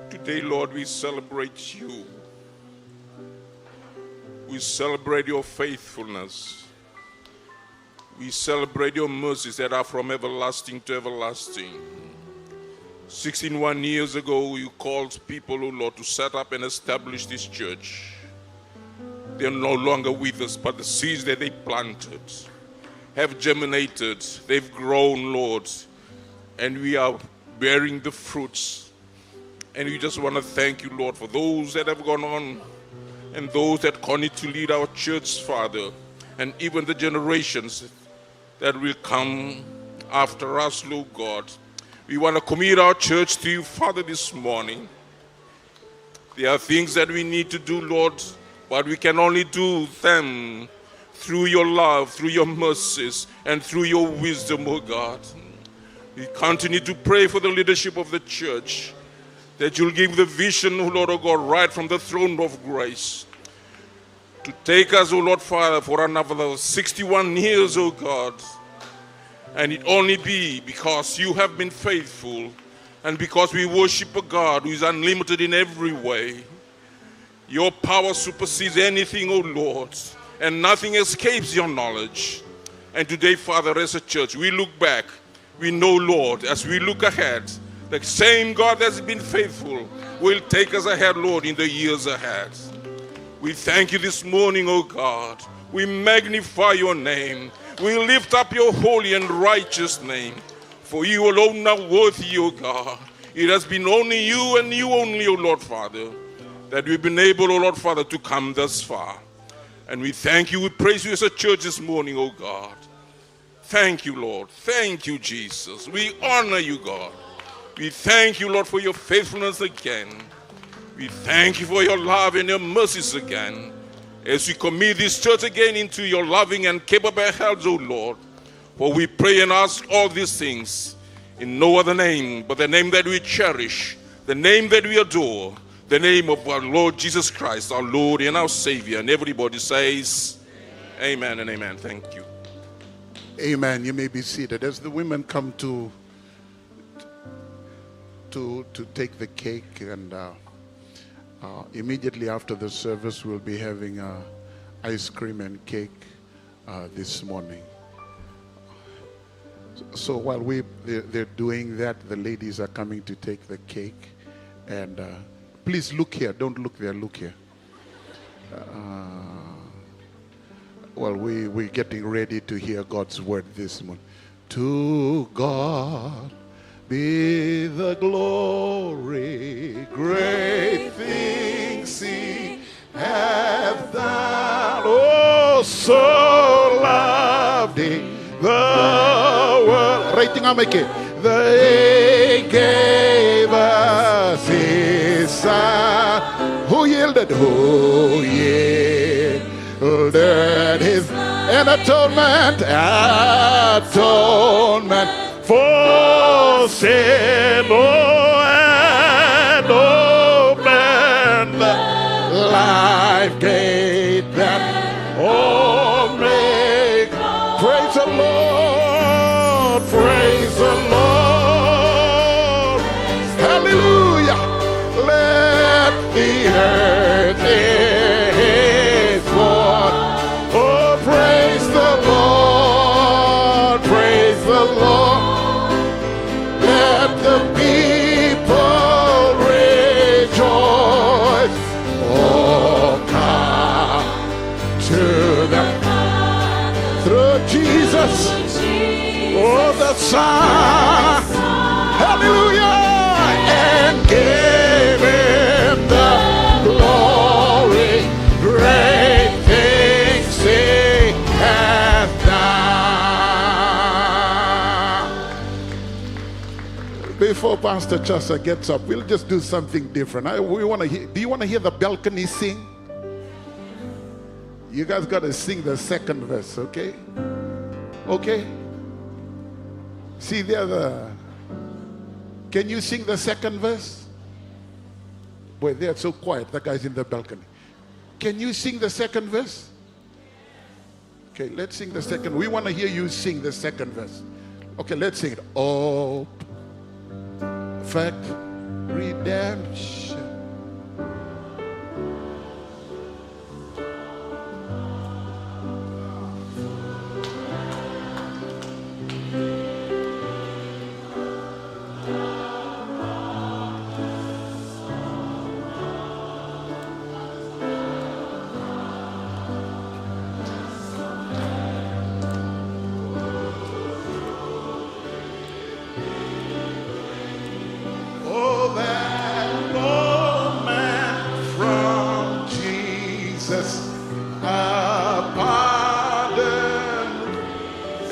Today, Lord, we celebrate you. We celebrate your faithfulness. We celebrate your mercies that are from everlasting to everlasting. 61 years ago, you called people, oh Lord, to set up and establish this church. They're no longer with us, but the seeds that they planted have germinated. They've grown, Lord, and we are bearing the fruits. And we just want to thank you, Lord, for those that have gone on and those that continue to lead our church, Father, and even the generations that will come after us, Lord God. We want to commit our church to you, Father, this morning. There are things that we need to do, Lord, but we can only do them through your love, through your mercies, and through your wisdom, oh God. We continue to pray for the leadership of the church, that you'll give the vision, oh Lord, oh God, right from the throne of grace, to take us, oh Lord Father, for another 61 years, oh God. And it only be because you have been faithful and because we worship a God who is unlimited in every way. Your power supersedes anything, oh Lord, and nothing escapes your knowledge. And today, Father, as a church, we look back. We know, Lord, as we look ahead, the same God that's been faithful will take us ahead, Lord, in the years ahead. We thank you this morning, oh God. We magnify your name. We lift up your holy and righteous name. For you alone are worthy, O God. It has been only you and you only, O Lord Father, that we've been able, O Lord Father, to come thus far. And we thank you, we praise you as a church this morning, O God. Thank you, Lord. Thank you, Jesus. We honor you, God. We thank you, Lord, for your faithfulness again. We thank you for your love and your mercies again. As we commit this church again into your loving and capable hands, O Lord. For we pray and ask all these things in no other name but the name that we cherish, the name that we adore, the name of our Lord Jesus Christ, our Lord and our Savior. And everybody says, amen and amen. Thank you. Amen. You may be seated. As the women come to take the cake, and immediately after the service, we'll be having ice cream and cake this morning. So while they're doing that, the ladies are coming to take the cake. And please look here. Don't look there. Look here. Well, we're getting ready to hear God's word this morning. To God be the glory, great things he hath done. Oh, so loved he the world. Rating I'm making. They gave us his son. Who yielded? Who yielded his an atonement for sin, and open the life gate that all make. Praise the Lord, praise the Lord, hallelujah. Let the earth is born. Oh, praise the Lord, praise the Lord. Let the people rejoice. Oh, come to the Son. Hallelujah. And give him the glory. Great things he hath done. Before Pastor Jasa gets up, we'll just do something different. We want to hear. Do you want to hear the balcony sing? You guys got to sing the second verse, okay? Okay? See there can you sing the second verse? Boy, they're so quiet, the guys in the balcony. Can you sing the second verse? Okay, let's sing the second. We want to hear you sing the second verse. Okay, let's sing it. Oh, perfect redemption.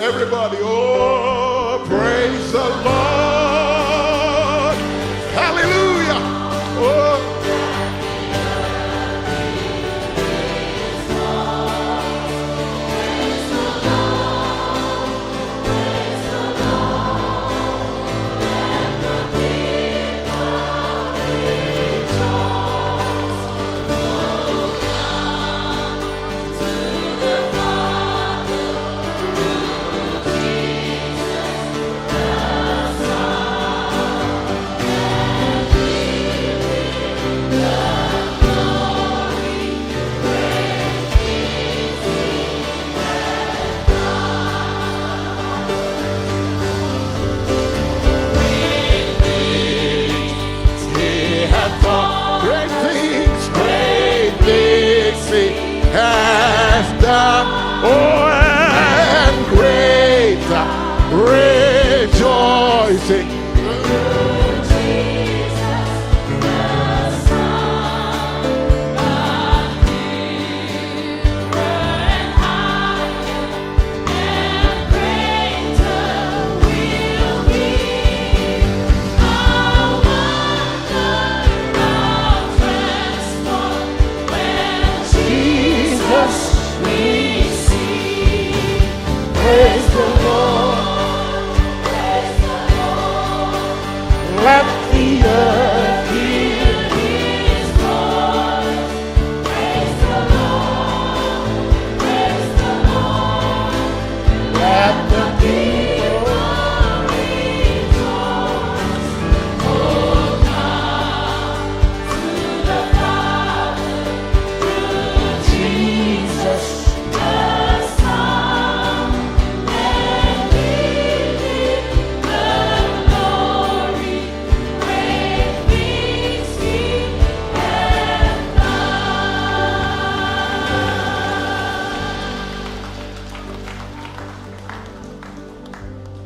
Everybody, oh, praise the Lord. Hallelujah. Oh. Has done, oh, and greater rejoicing. Praise the Lord. Praise the Lord. Let the earth hear his voice. Praise the Lord. Praise the Lord. Let the people rejoice. Oh, come to the Father through Jesus.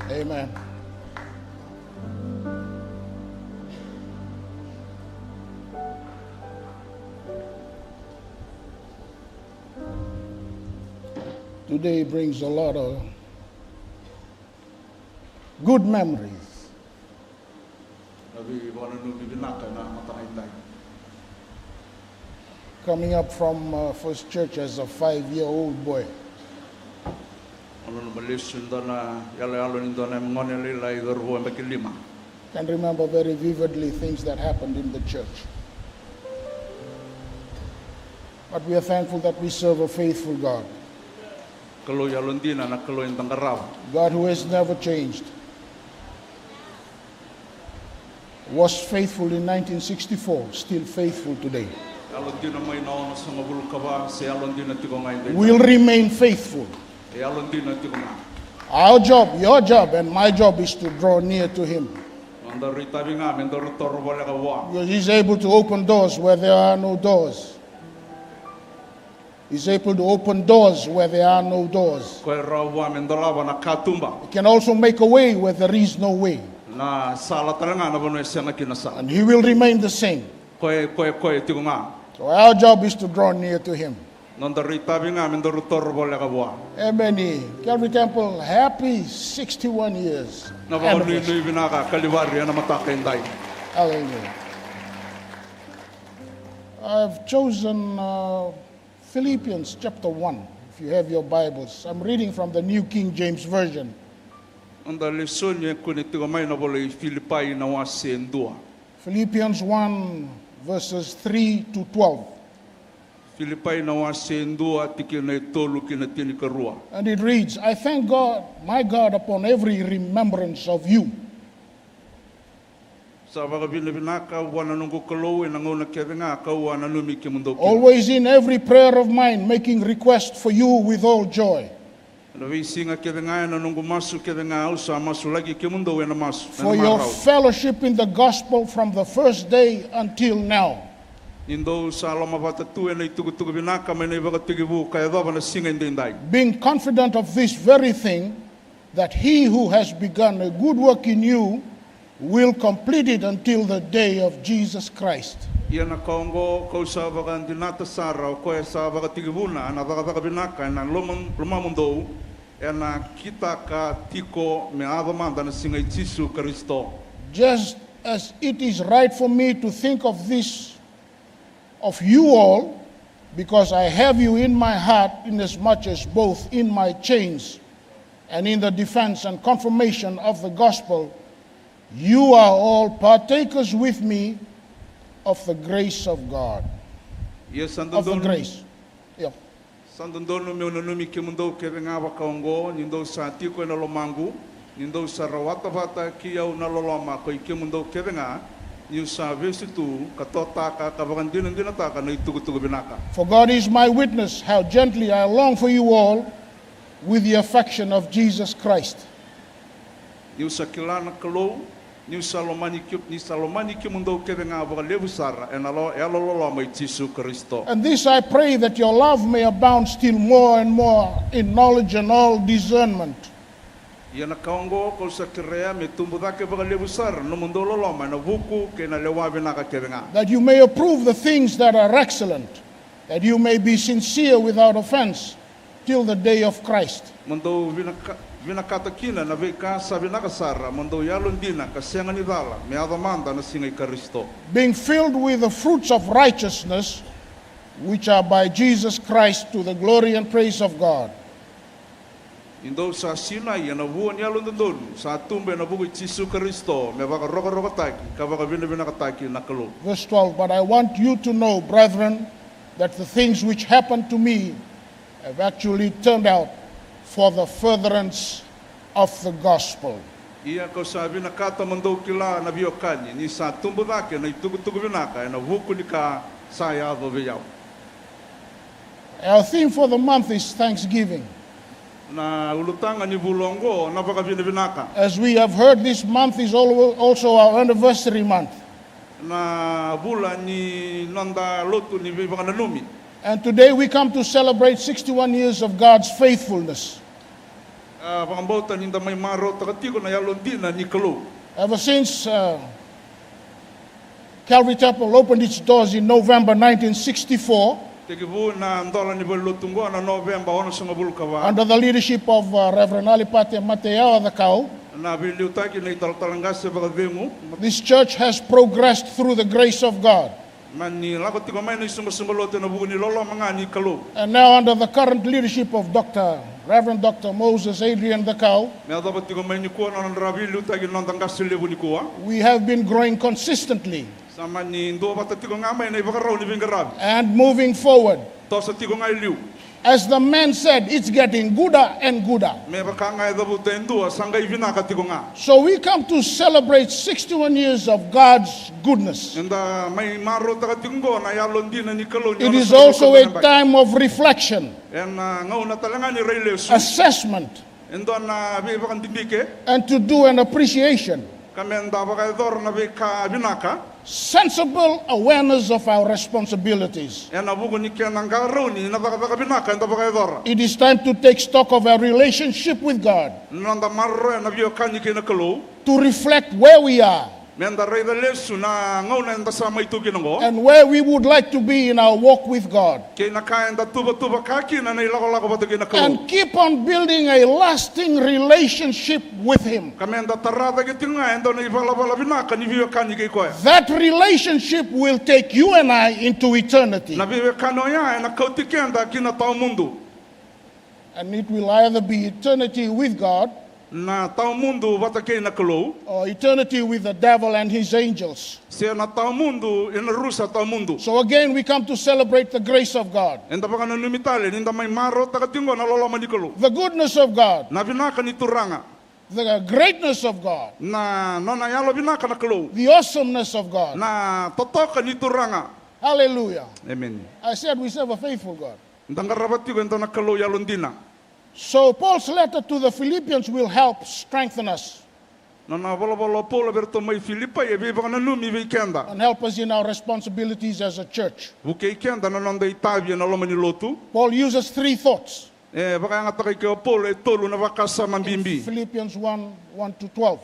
Amen. Today brings a lot of good memories. Coming up from First Church as a 5-year-old boy. Can remember very vividly things that happened in the church. But we are thankful that we serve a faithful God. God who has never changed. Was faithful in 1964, still faithful today. Will remain faithful. Our job, your job, and my job is to draw near to him. Because he's able to open doors where there are no doors. He's able to open doors where there are no doors. Koe rawa mendolawa na katumba. He can also make a way where there is no way. Na sala talanga na bono esena kinasa. And he will remain the same. Koe tikunga. So our job is to draw near to him. Nondari tabinga mendoru torro bolle kabwa. Amen. Calvary Temple, happy 61 years. Na ba nui binaka kaliwari na mataka indai. Hallelujah. I've chosen Philippians chapter 1, if you have your Bibles. I'm reading from the New King James Version. Onda lesonye kuni tigamay na bolle Filipai na wase ndua. Philippians 1, verses 3 to 12. Filipai na wase ndua tikina tolu kina tinikarua. And it reads, I thank God, my God, upon every remembrance of you. Always in every prayer of mine, making request for you with all joy. For your fellowship in the gospel from the first day until now. Being confident of this very thing, that he who has begun a good work in you will complete it until the day of Jesus Christ. Just as it is right for me to think of this of you all, because I have you in my heart, inasmuch as both in my chains and in the defense and confirmation of the gospel, you are all partakers with me of the grace of God. Yes, of the grace. Yeah. Sandondolo meunanumi kimundo kevengawa kaongo, nindo sa tiko na lomangu, nindo sa rawata vata kiau na loloma ko ikimundo kevenga, niu sa vesitu katota ka kavagandina dinataka na itugutugu binaka. For God is my witness how gently I long for you all with the affection of Jesus Christ. Niu sa kilana kalo, niu salomani kimundo kevenga levu sara enalo elolo mai Jesu Kristo. And this I pray, that your love may abound still more and more in knowledge and all discernment. Yana kaongo ko sa kirea me tumbuda ke levu sara no mundo loloma na vuku ke na lewa binaka kevenga. That you may approve the things that are excellent, that you may be sincere without offense till the day of Christ. Mundo vinakatakina na veka sa vinakasara mundo yalundina kasenga ni dala me adamanda na singay Kristo. Being filled with the fruits of righteousness, which are by Jesus Christ, to the glory and praise of God. Indo sa sinay na buwan yalundon sa tumbe na bugoy Jesu Kristo me baka roga taki ka baka vinakataki na kalo. Verse 12, but I want you to know, brethren, that the things which happened to me have actually turned out for the furtherance of the gospel. Iya ko sabi na kata mundo kila na biokani ni sa tumbudake na itugutugu vinaka na vukunika saya do. Our theme for the month is Thanksgiving. Na ulutanga ni bulongo na baka vinaka. As we have heard, this month is also our anniversary month. Na bula ni nanda lotu ni baka nanumi. And today we come to celebrate 61 years of God's faithfulness. Ever since Calvary Temple opened its doors in November 1964, under the leadership of Reverend Alipate Mateo Adakao, this church has progressed through the grace of God. And now under the current leadership of Reverend Dr. Moses Adrian Dakau, we have been growing consistently and moving forward. As the man said, it's getting gooder and gooder. So we come to celebrate 61 years of God's goodness. It is also a time of reflection, assessment, and to do an appreciation sensible awareness of our responsibilities. E na bugo ni kia nanga rauni na baka binaka enda baka edora. It is time to take stock of our relationship with God, Nanda marro na bio kanyi kina kalo. to reflect where we are Menda reida lesu na ngauna enda sama itu kinongo. and where we would like to be in our walk with God. Kina ka enda tuba kaki na ilago batu kina kalo. And keep on building a lasting relationship with Him. Kamenda tarada kitinga enda na bala binaka ni bio kanyi kikoya. That relationship will take you and I into eternity. Na bio kanoya na kauti kenda kina tau mundu. And it will either be eternity with God Na tau mundu bata kina kalo. or eternity with the devil and his angels. Se na tau mundu ina rusa tau mundu. So again, we come to celebrate the grace of God, Enda baka na numitale ninda may maro takatingo na lolo manikalo. the goodness of God, Na binaka ni turanga. the greatness of God, Na nona yalo binaka na kalo. the awesomeness of God. Na totoka ni turanga. Hallelujah. Amen. I said we serve a faithful God. Ndangarabati ko ento na kalo yalondina. So Paul's letter to the Philippians will help strengthen us Na bolo polo berto mai Filipa e be baka na numi be kenda. and help us in our responsibilities as a church. Buke kenda na nonda Italia na loma ni lotu. Paul uses three thoughts. Baka nga takay ke polo e tolu na baka sa mambimbi. Philippians 1 to 12,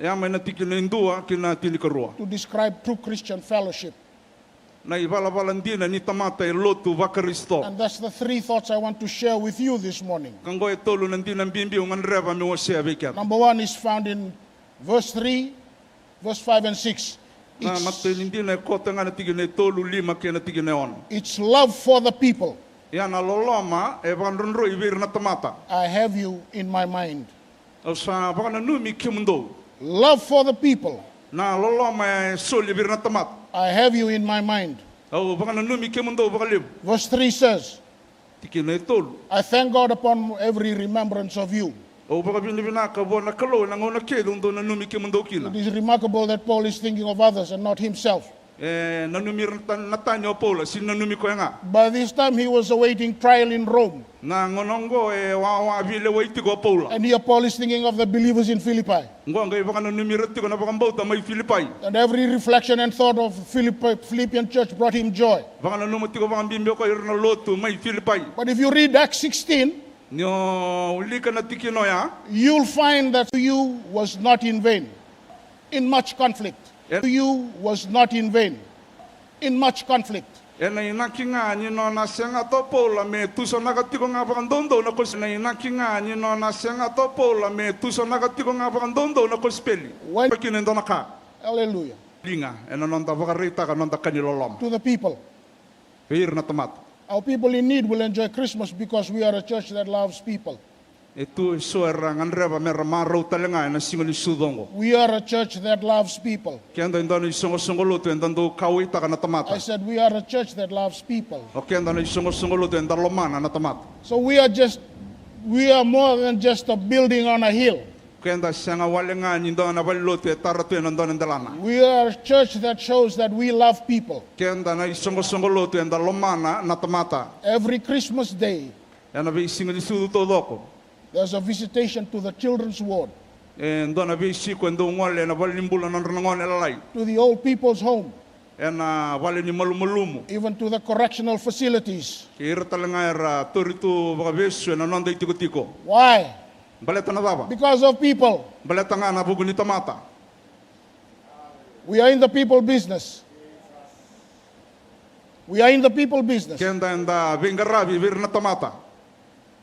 Ya may natikina indua kina tilikarua. to describe true Christian fellowship. Na ibala-balandina ni tamata e lotu vakaristo. And that's the three thoughts I want to share with you this morning. Kango e tolu nandina mbimbi ungan reba me wase abekya. Number one is found in verse 3, verse 5 and 6. Na mato nindina e kota nga natigina e tolu lima ke natigina on. It's love for the people. Ya na loloma e vanronro ibir na tamata. I have you in my mind. O sa baka na numi kimundo. Love for the people. Na loloma e sol ibir na tamata. I have you in my mind. O baka na numi kimundo baka lim. Verse 3 says, Tikina e tolu. I thank God upon every remembrance of you. O baka binibina ka bo na kalo na ngona kedo ndo na numi kimundo kina. It is remarkable that Paul is thinking of others and not himself. Na numi natanyo pola sin na numi ko nga. By this time he was awaiting trial in Rome. Na ngonongo e wa vile waiti ko pola. And here Paul is thinking of the believers in Philippi. Ngonga baka na numi reti ko na baka mbauta mai Filipai. And every reflection and thought of Philippian church brought him joy. Baka na numati ko baka mbimbe ko irna lotu mai Filipai. But if you read Acts 16, Nyo ulika na tikino ya. you'll find that to you was not in vain, in much conflict. To you was not in vain, in much conflict. Na inaki nga ni no na senga to pola me tuso nagatiko nga baka ndondo na kos na inaki nga ni no na senga to pola me tuso nagatiko nga baka ndondo na kospeli. When- Kinendo na ka. Hallelujah. Linga ena nonda baka rita ka nonda kanilolom. To the people. Peir na tamat. Our people in need will enjoy Christmas because we are a church that loves people. Itu suara nganreba mera maro talenga na singoli sudongo. We are a church that loves people. Kenda indano isongo luto endando kawita ka na I tamata. said we are a church that loves people. O kenda na isongo luto endalo mana na tamata. So we are more than just a building on a hill. Kenda sanga walenga indano na balote taratu endano endalana. We are a church that shows that we love people. Kenda na isongo luto endalo mana na tamata. Every Christmas day, Ena be singoli sudu todoko. there's a visitation to the children's ward, Ndona be siko endo ngole na balimbula na ngone lalai. to the old people's home, Ena wale ni malumulumu. even to the correctional facilities. Kira talenga era toritu bagabesu na nonda itiko-tiko. Why? Baleta na daba. Because of people. Baleta nga na bugu ni tamata. We are in the people business. We are in the people business. Kenda enda bingarabi vir na tamata.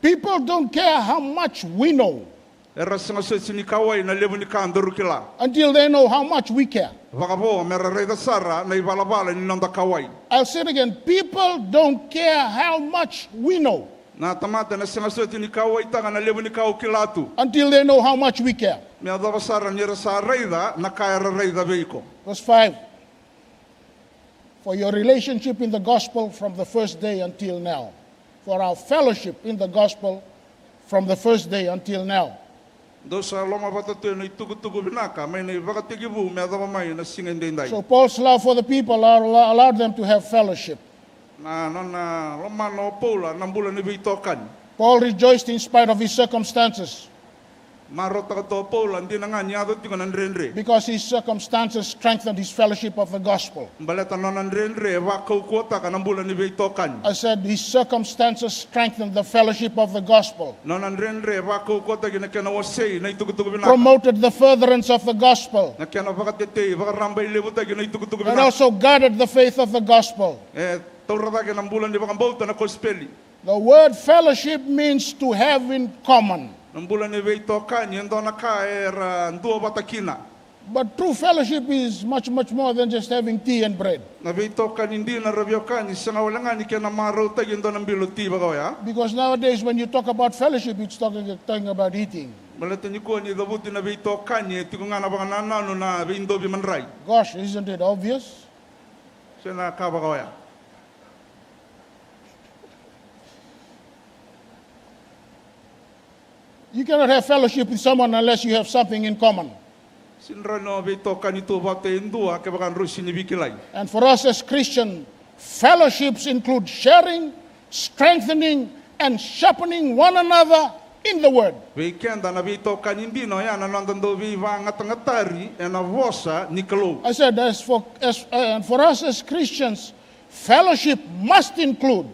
People don't care how much we know Era sanga se sini kawai na lebu ni kandoru kila. until they know how much we care. Vagabo mera reda sara na ibalabala ni nonda kawai. I'll say it again. People don't care how much we know Na tamata na sanga se sini kawai tanga na lebu ni kau kilatu. until they know how much we care. Me adava sara ni era sa reida na kaya reida veiko. Verse 5. For your relationship in the gospel from the first day until now. For our fellowship in the gospel from the first day until now. Dosa loma batatu na itugu binaka may na ibakatigibu me adava mai na singendendai. So Paul's love for the people allowed them to have fellowship. Na loma no pola na mbula ni bitokan. Paul rejoiced in spite of his circumstances. Maro taka to Paul andi na nga niado tingo nan renre. Because his circumstances strengthened his fellowship of the gospel. Baleta non nan renre wa kau kuota ka nambulan ni beito kan. I said his circumstances strengthened the fellowship of the gospel. Non nan renre wa kau kuota gina kena wasei na itugutugu bina. Promoted the furtherance of the gospel. Na kena vakatete vakarambay lebuta gina itugutugu And bina. also guarded the faith of the gospel. Tora ta gina nambulan ni vakambauta na kospeli. The word fellowship means to have in common. Nambulan ni beito kan yendo na ka nduo batakina. But true fellowship is much, much more than just having tea and bread. Na beito kan hindi na rabyo kan isang awalangan ni kena maro ta yendo ng biloti ba kaya? Because nowadays when you talk about fellowship, it's talking about eating. Baleta ni ko ni dabuti na beito kan ye tiko nga na baka nanano na bindo bi manray. Gosh, isn't it obvious? Siya na ka ba kaya? You cannot have fellowship with someone unless you have something in common. Sinra no beito kan ito bate indua ke bakan rusi ni bikilay. And for us as Christian, fellowships include sharing, strengthening, and sharpening one another in the word. Weekend na beito kan hindi no yan nanondan do bi ngatari na vosa ni kalo. I said, and for us as Christians, fellowship must include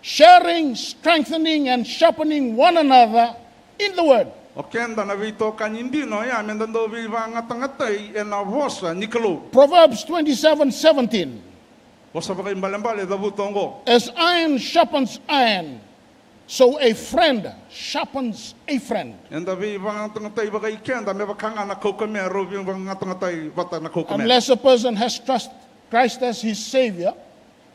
sharing, strengthening, and sharpening one another in the word. Okenda na beito kan hindi no yan nandan do bi ngatay na vosa ni kalo. Proverbs 27:17. Vosa ba kay mbale dabutongo. As iron sharpens iron, so a friend sharpens a friend. Enda bi ngatay ba kay kenda me bakanga na kokamero bi ngatay bata na kokamero. Unless a person has trust Christ as his Savior,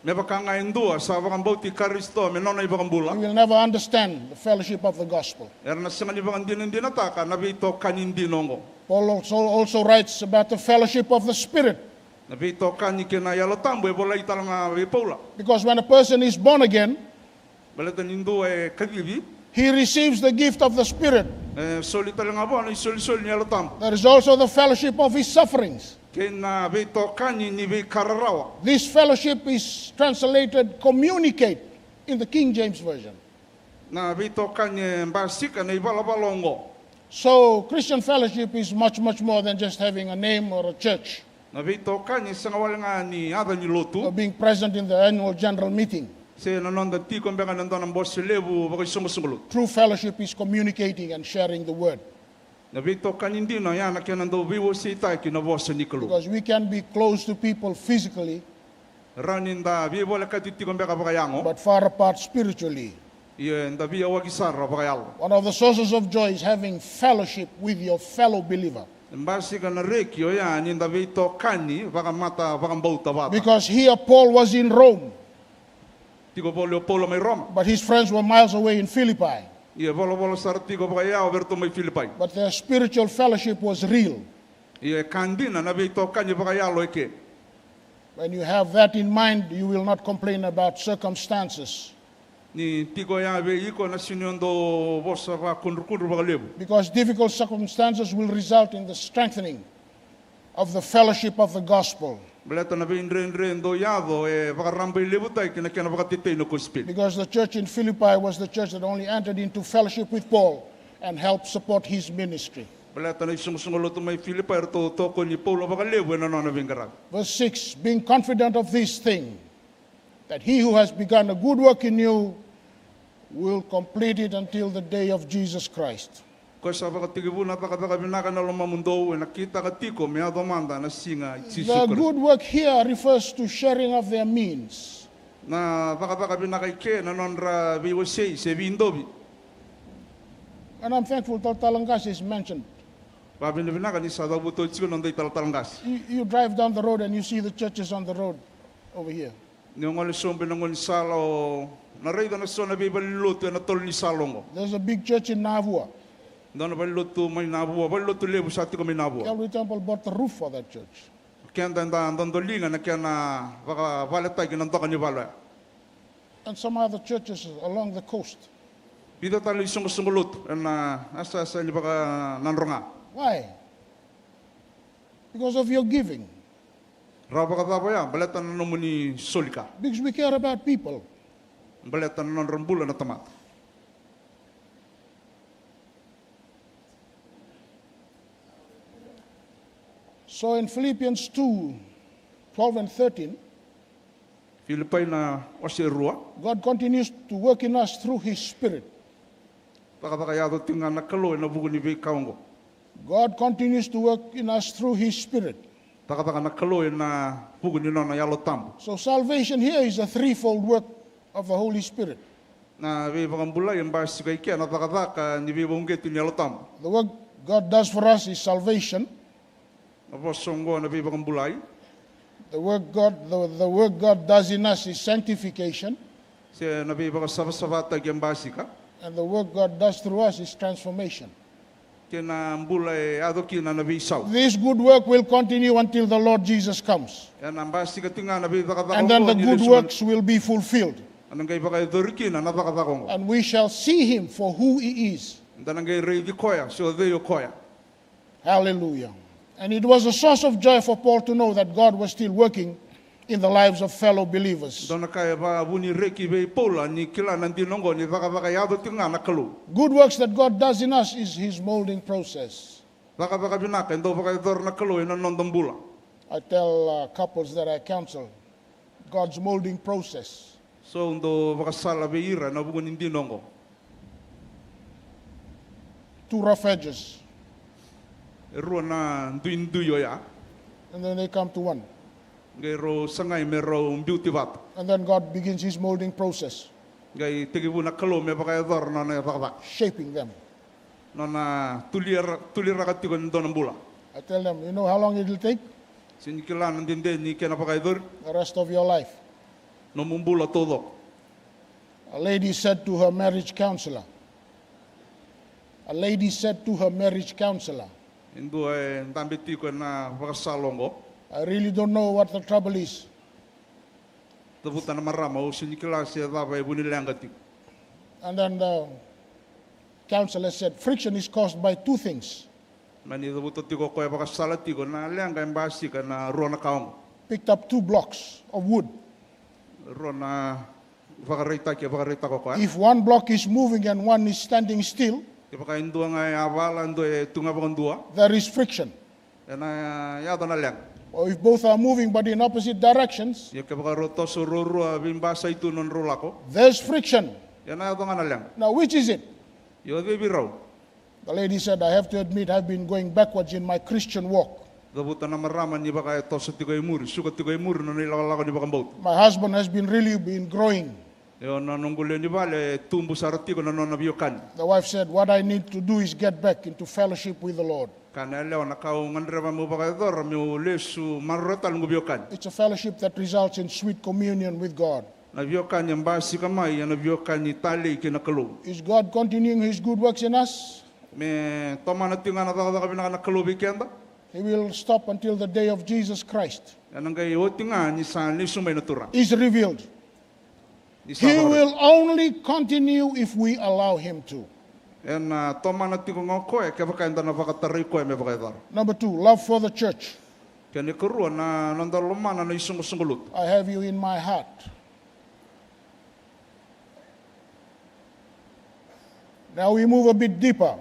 Me bakanga indua sa bakang bauti Kristo me nona ibang bula. he will never understand the fellowship of the gospel. Erna sa ibang dinataka na bito kanindinongo. Paul also writes about the fellowship of the Spirit. Na bito kani kinayalo tambo bola italanga bipola. Because when a person is born again, Balatan indo kagibi. he receives the gift of the Spirit. Solitalanga bo ni sol ni alotam. There is also the fellowship of his sufferings. Kena bito kani ni bi kararawa. This fellowship is translated communicate in the King James Version. Na bito kani mbasika na ibalabalongo. So Christian fellowship is much, much more than just having a name or a church Na bito kani sangawalanga ni ada ni or lotu. being present in the annual general meeting. Se nanonda ti kombenga nandon ang boss lebu bakay sumusungulut. True fellowship is communicating and sharing the word. Na bito kanindi no yan na kinando biwo sita kina boss ni kalu. Because we can be close to people physically, Raninda biwo la katiti kombenga bakayango. but far apart spiritually. Ye nda biya wagisara bakayalo. One of the sources of joy is having fellowship with your fellow believer. Mbasi ka na rekyo yan inda bito kani baka mata baka bauta bata. Because here Paul was in Rome, Tigo bolo polo may Roma. but his friends were miles away in Philippi. Ye bolo sarti ko bakayao berto may Filipay. But their spiritual fellowship was real. Ye kandina na bito kani bakayalo eke. When you have that in mind, you will not complain about circumstances. Ni tigo ya be iko na sinyondo bosa ba kunru bakalebu. Because difficult circumstances will result in the strengthening of the fellowship of the gospel. Baleta na be inre do yado bakarambay lebu tay kinakena bakatitay no kuspil. Because the church in Philippi was the church that only entered into fellowship with Paul and helped support his ministry. Baleta na sumusungulo to may Filipay to toko ni Paulo bakalebu na nona bingarag. Verse 6, being confident of this thing, that he who has begun a good work in you will complete it until the day of Jesus Christ. Kasi bakatigibu na takabinaka na lumamundo nakita katiko may adomanda na singa The sisukre. good work here refers to sharing of their means. Na bakabinaka ike na nonra biwasay se bindobi. And I'm thankful that Talangas is mentioned. Babinabinaka ni sa dabuto tsiko nonday talatalanggas. You drive down the road and you see the churches on the road over here. Yung alisombe ng salo na rayda na so na bibaliluto na tol ni salongo. There's a big church in Navua. Doon na baliluto may nabuwa, baliluto lebu sa atin ko may nabuwa. Calvary Temple bought the roof for that church. Kaya ang dolinga na kaya na baka valetay kinanto ka ni valwa. And some other churches along the coast. Dito tayo sunggulut na asa ni baka nanronga. Why? Because of your giving. Raba ka tabo yan, balatan na naman ni Solika. Because we care about people. Balatan na ng rambulan na tamat. So in Philippians 2:12 and 13, Filipai na osirua. God continues to work in us through His Spirit. Pakapakayado tinga na kalo na buku ni vei kaongo. God continues to work in us through His Spirit. Pakapaka na kalo na buku ni nona yalo tambo. So salvation here is a threefold work of the Holy Spirit. Na vei pakambulay ang basi kay kia na pakapaka ni vei bongeti ni yalo tambo. The work God does for us is salvation. Na posongo na vei pakambulay. The work God does in us is sanctification. Siya na vei pakasabasabata kiyang basi ka. And the work God does through us is transformation. Kena mbulay ado kina na vei saw. This good work will continue until the Lord Jesus comes. Yan ang basi ka tinga na vei pakapaka. And then the good works will be fulfilled. Anong kay pakay dorikina na pakapaka. And we shall see Him for who He is. Danang kay ready koya, so they koya. Hallelujah. And it was a source of joy for Paul to know that God was still working in the lives of fellow believers. Dona kaya ba buni reki be pola ni kila nanti nongo ni pakapaka yado tinga na kalu. Good works that God does in us is His molding process. Pakapaka binaka ndo pakay dor na kalu ina nondong bula. I tell couples that I counsel, God's molding process. So ndo pakasala be ira na bugun hindi nongo. Two rough edges, Ero na nduyo ya. and then they come to one. Gayro sangay mero beauty bat. And then God begins His molding process, Gay tigibu na kalu me pakay dor na na pakapaka. shaping them. No na tulira katigon ndo ng bula. I tell them, you know how long it will take? Sinikila nandinde ni kena pakay dor. The rest of your life. No mumbula todo. A lady said to her marriage counselor, Indo ay tambiti ko na pakasalongo. I really don't know what the trouble is. Tabuta na marama o sinikila siya dabay bunilangati. And then the counselor said, friction is caused by two things. Mani tabuta tiko ko ay pakasalati ko na langa embasi ka na ruo na kaong. Picked up 2 blocks of wood. Ruo na pakarita ko ko. If one block is moving and one is standing still, Paka indo nga abala indo tunga pakandua. there is friction. Na yado na lang. Or if both are moving but in opposite directions, Ya ka paka roto so ruru bimbasa ito non rulako. there's friction. Ya na yado nga na lang. Now, which is it? Yo baby raw. The lady said, I have to admit I've been going backwards in my Christian walk. Tabuta na marama ni baka to sa tiko imur. Suka tiko imur no nilalako ni baka boat. My husband has been really been growing. Yo nanunggulo ni bale tumbu sarati ko nanonabiyokan. The wife said, what I need to do is get back into fellowship with the Lord. Kana leo nakau ngandreva mo bakador mi lesu marotal ngubiyokan. It's a fellowship that results in sweet communion with God. Nabiyokan yang basi kamay yang nabiyokan ni tali kinakalu. Is God continuing His good works in us? Me toma na tinga na taka kabina nakalu bikenda. He will stop until the day of Jesus Christ Yanang kay otinga ni sa ni sumay natura. is revealed. He will only continue if we allow Him to. En toma na tinga ngoko kaya bakanda na bakatari ko me bakador. Number 2, love for the church. Kani kuru na nandaloma na isungusungulut. I have you in my heart. Now we move a bit deeper.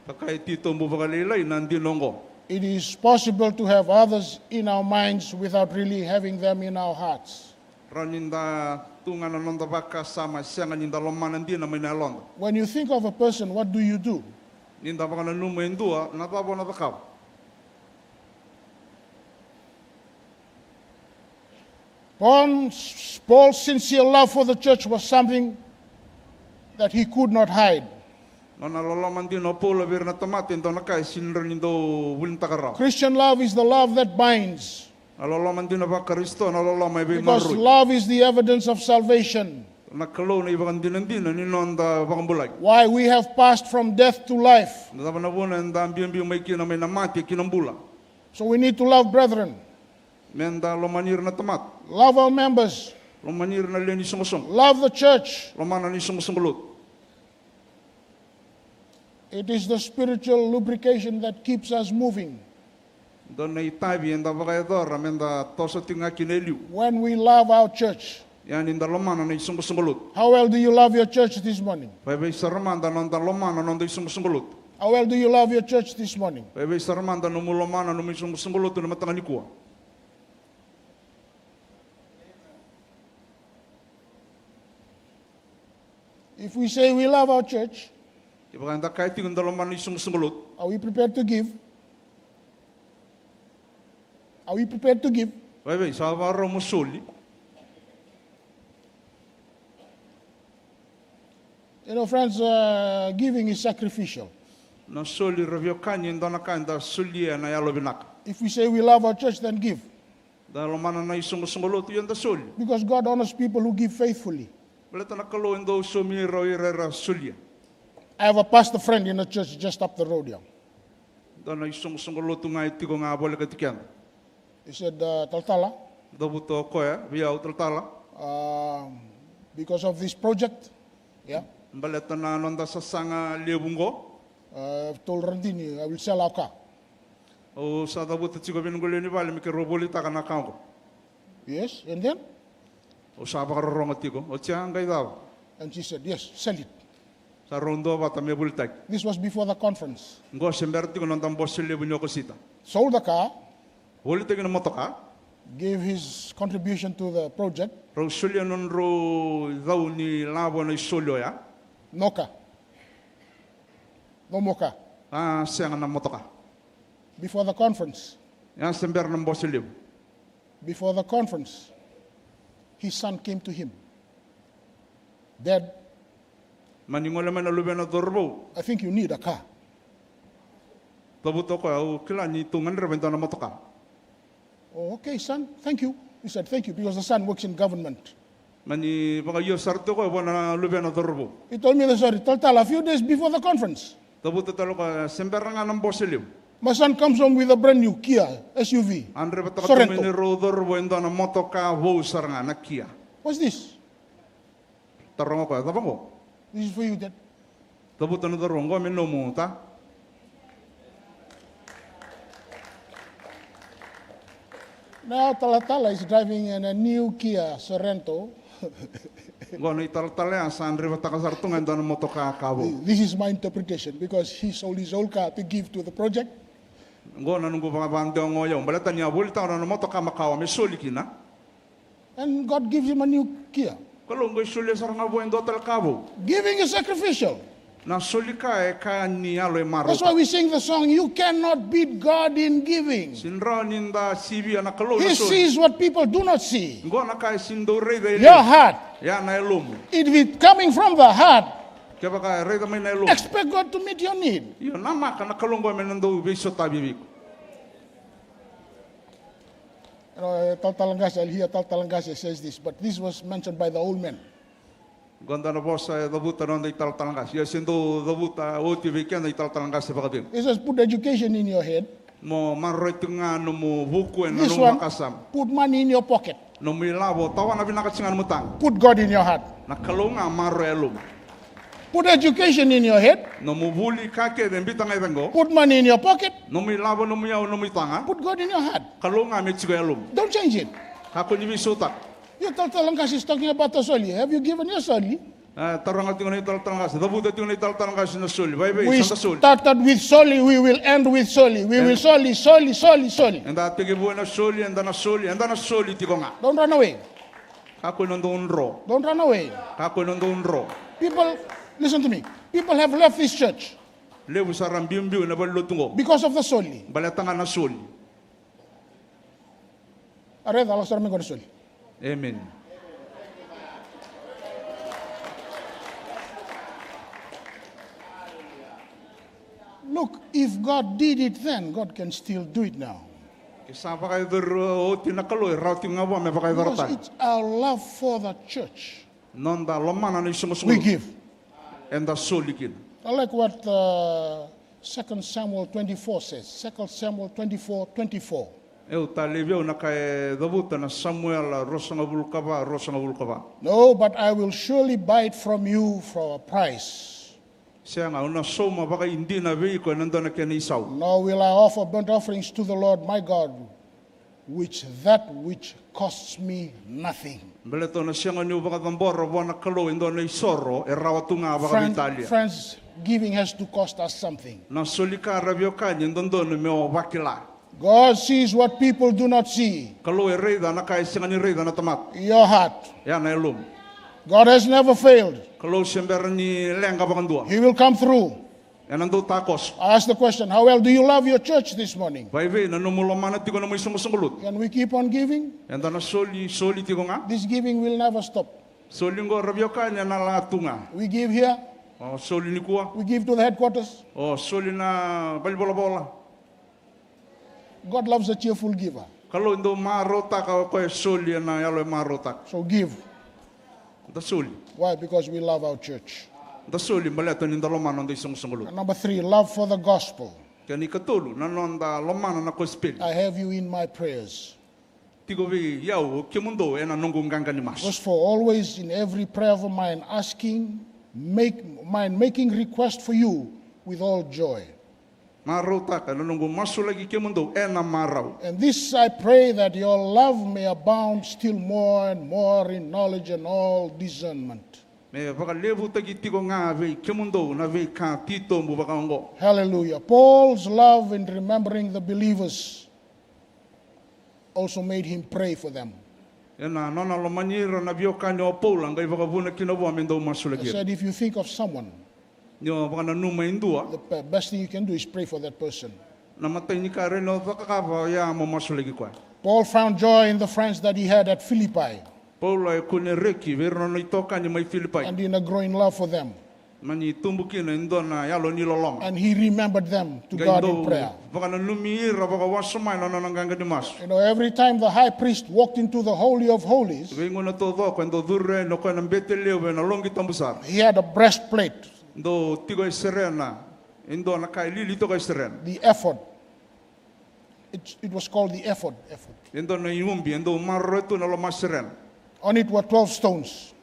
Takay tito mo bakalilay nandinongo. It is possible to have others in our minds without really having them in our hearts. Raninda tunga na nonda baka sama siya nga ninda loma nandi na may nalonda. When you think of a person, what do you do? Ninda baka na numendua natabo na bakaw. Paul's sincere love for the church was something that he could not hide. Nona loloman din o pula bir na tomatin to nakay sinro nindo wilin takaraw. Christian love is the love that binds, Naloloman din na ba Kristo nalolomay bay because maruy. love is the evidence of salvation. Nakalo na ibang din ninonda bakang bulag. Why we have passed from death to life. Natapa na po na ang may kina may namati kinambula. So we need to love brethren, Menda lomanir na tomat. love our members, Lomanir na liyan isungasong. love the church. Lomanan isungasongulot. It is the spiritual lubrication that keeps us moving. Doon na itabi enda bakayador amenda toso tinga kineliu. When we love our church, Yan inda lomanan na isungasongulot. how well do you love your church this morning? Bay saramanda nonda lomanan nonda isungasongulot. How well do you love your church this morning? Bebe saramanda no mulomana no misungulutu na matanganikua. If we say we love our church, Ibaganda kahit yung dalawang isungulutu. are we prepared to give? Are we prepared to give? Bebe sa varo musuli. You know, friends, giving is sacrificial. Na soli ravio kanyi ndona kanda sulia na yalo binaka. If we say we love our church, then give. Dalawang na isungulutu yung da soli. Because God honors people who give faithfully. Balita na kalo indo sumiro irera sulia. I have a pastor friend in a church just up the road here. Dona isungulutu nga itiko nga bole katikian. He said, Taltala, Dabuto koya via utaltala. because of this project, yeah, Balita na nonda sa sanga liabungo. I've told Randini, I will sell our car. O sa dabuto tigo binuguli ni bali miki robolita kana kango. Yes, and then? O sa bakarongo tigo. O tiang gay daw. And she said, yes, sell it. Sa rondo bata me bultag. This was before the conference. Ngo sember tigo nonda bosse liabunyo ko sita. Sold the car, Bolita gina motoka. gave his contribution to the project, Ro sulia non ro daw ni labo na isolyo ya. no car. No more car. Ah siang na motoka. Before the conference, Ya sember na bosse liab. before the conference, his son came to him. Dad, Maningola man aluben na dorbo. I think you need a car. Dabuto ko au kila ni tungan rebenta na motoka. Oh, okay, son, thank you. He said, thank you, because the son works in government. Mani baka yo sarto ko bona aluben na dorbo. He told me the story, Taltal, a few days before the conference. Dabuto talo ka sember nga ng bosse liab. My son comes home with a brand new Kia SUV. Andre bata Sorrento. ka ro dorbo endo na motoka wo saranga na kia. What's this? Tarongo ko tabango. This is for you, Dad. Dabuto na dorongo men no muta. Now Talatala is driving in a new Kia Sorrento. Gono italtale sa andre bata ka sartunga endo na motoka kawo. This is my interpretation, because he sold his old car to give to the project. Gono nunggu bang de ngoyo balata nya bulta na motoka makawa me soli kina. And God gives him a new Kia. Kalau nggak soli saranga bo endo tal kawo. Giving is sacrificial. Na soli ka e ka ni alo e maro. That's why we sing the song, you cannot beat God in giving. Sinra ninda sibi ana kalo He na soli. sees what people do not see. Gono ka sindo re de. Your heart. Ya na elum. It is coming from the heart. Kaya ka re de may na elum. Expect God to meet your need. Yo nama kana kalongo menendo biso tabi. Taltalangasi, I'll hear Taltalangasi says this, but this was mentioned by the old men. Ganda na boss dabuta non dei taltalangas. Ya sindo dabuta o TV kan dei taltalangas sa bakadin. He says, put education in your head. Mo marroit nga no mo buku en This no one, makasam. put money in your pocket. No milabo tawa na binakatsingan mutang. Put God in your heart. Nakalonga marrelum. Put education in your head. No mo buli kake den bitang edengo. Put money in your pocket. No milabo no miyaw no mitanga. Put God in your heart. Kalonga metsigo elum. Don't change it. Kako ni bisutak. Your Taltalangasi is talking about the soli. Have you given your soli? Taranga tingon ni taltalangas. Dabuta tingon ni taltalangas na soli. Bye bye We santa soli. started with soli. We will end with soli. We will soli, soli, soli, soli. Enda tigi buena soli enda na soli tikonga. Don't run away. Kako nondon ro. Don't run away. Kako nondon ro. People, listen to me. People have left this church Lebu saram biu na balutungo. because of the soli. Balatanga na soli. Arreda, Allah sarami ko na soli. Amen. Look, if God did it then, God can still do it now. Kisapa kayo o tinakalo routing nga me pakay Because daratan. it's our love for the church. Nonda lomana ni We sumusunod. give. Enda solikin. I like what 2 Samuel 24 says. 2 Samuel 24:24. Eu taliveu na kay dabuta na Samuel rosanga bulkaba. No, but I will surely buy it from you for a price. Siya nga una soma baka hindi na vei ko nanda na kani isaw. Nor will I offer burnt offerings to the Lord my God which costs me nothing. Friends, giving has to cost us something. God sees what people do not see. Your heart. God has never failed. He will come through. I ask the question, how well do you love your church this morning? Can we keep on giving? This giving will never stop. We give here. We give to the headquarters. God loves a cheerful giver. So give. Why? Because we love our church. And number 3, love for the gospel. I have you in my prayers. Verse 4, always in every prayer of mine making request for you with all joy. And this I pray, that your love may abound still more and more in knowledge and all discernment. Hallelujah. Paul's love in remembering the believers also made him pray for them. He said, if you think of someone, the best thing you can do is pray for that person. Paul found joy in the friends that he had at Philippi, and in a growing love for them. And he remembered them to God in prayer. You know, every time the high priest walked into the Holy of Holies, he had a breastplate. The ephod. It was called the ephod. On it were 12 stones,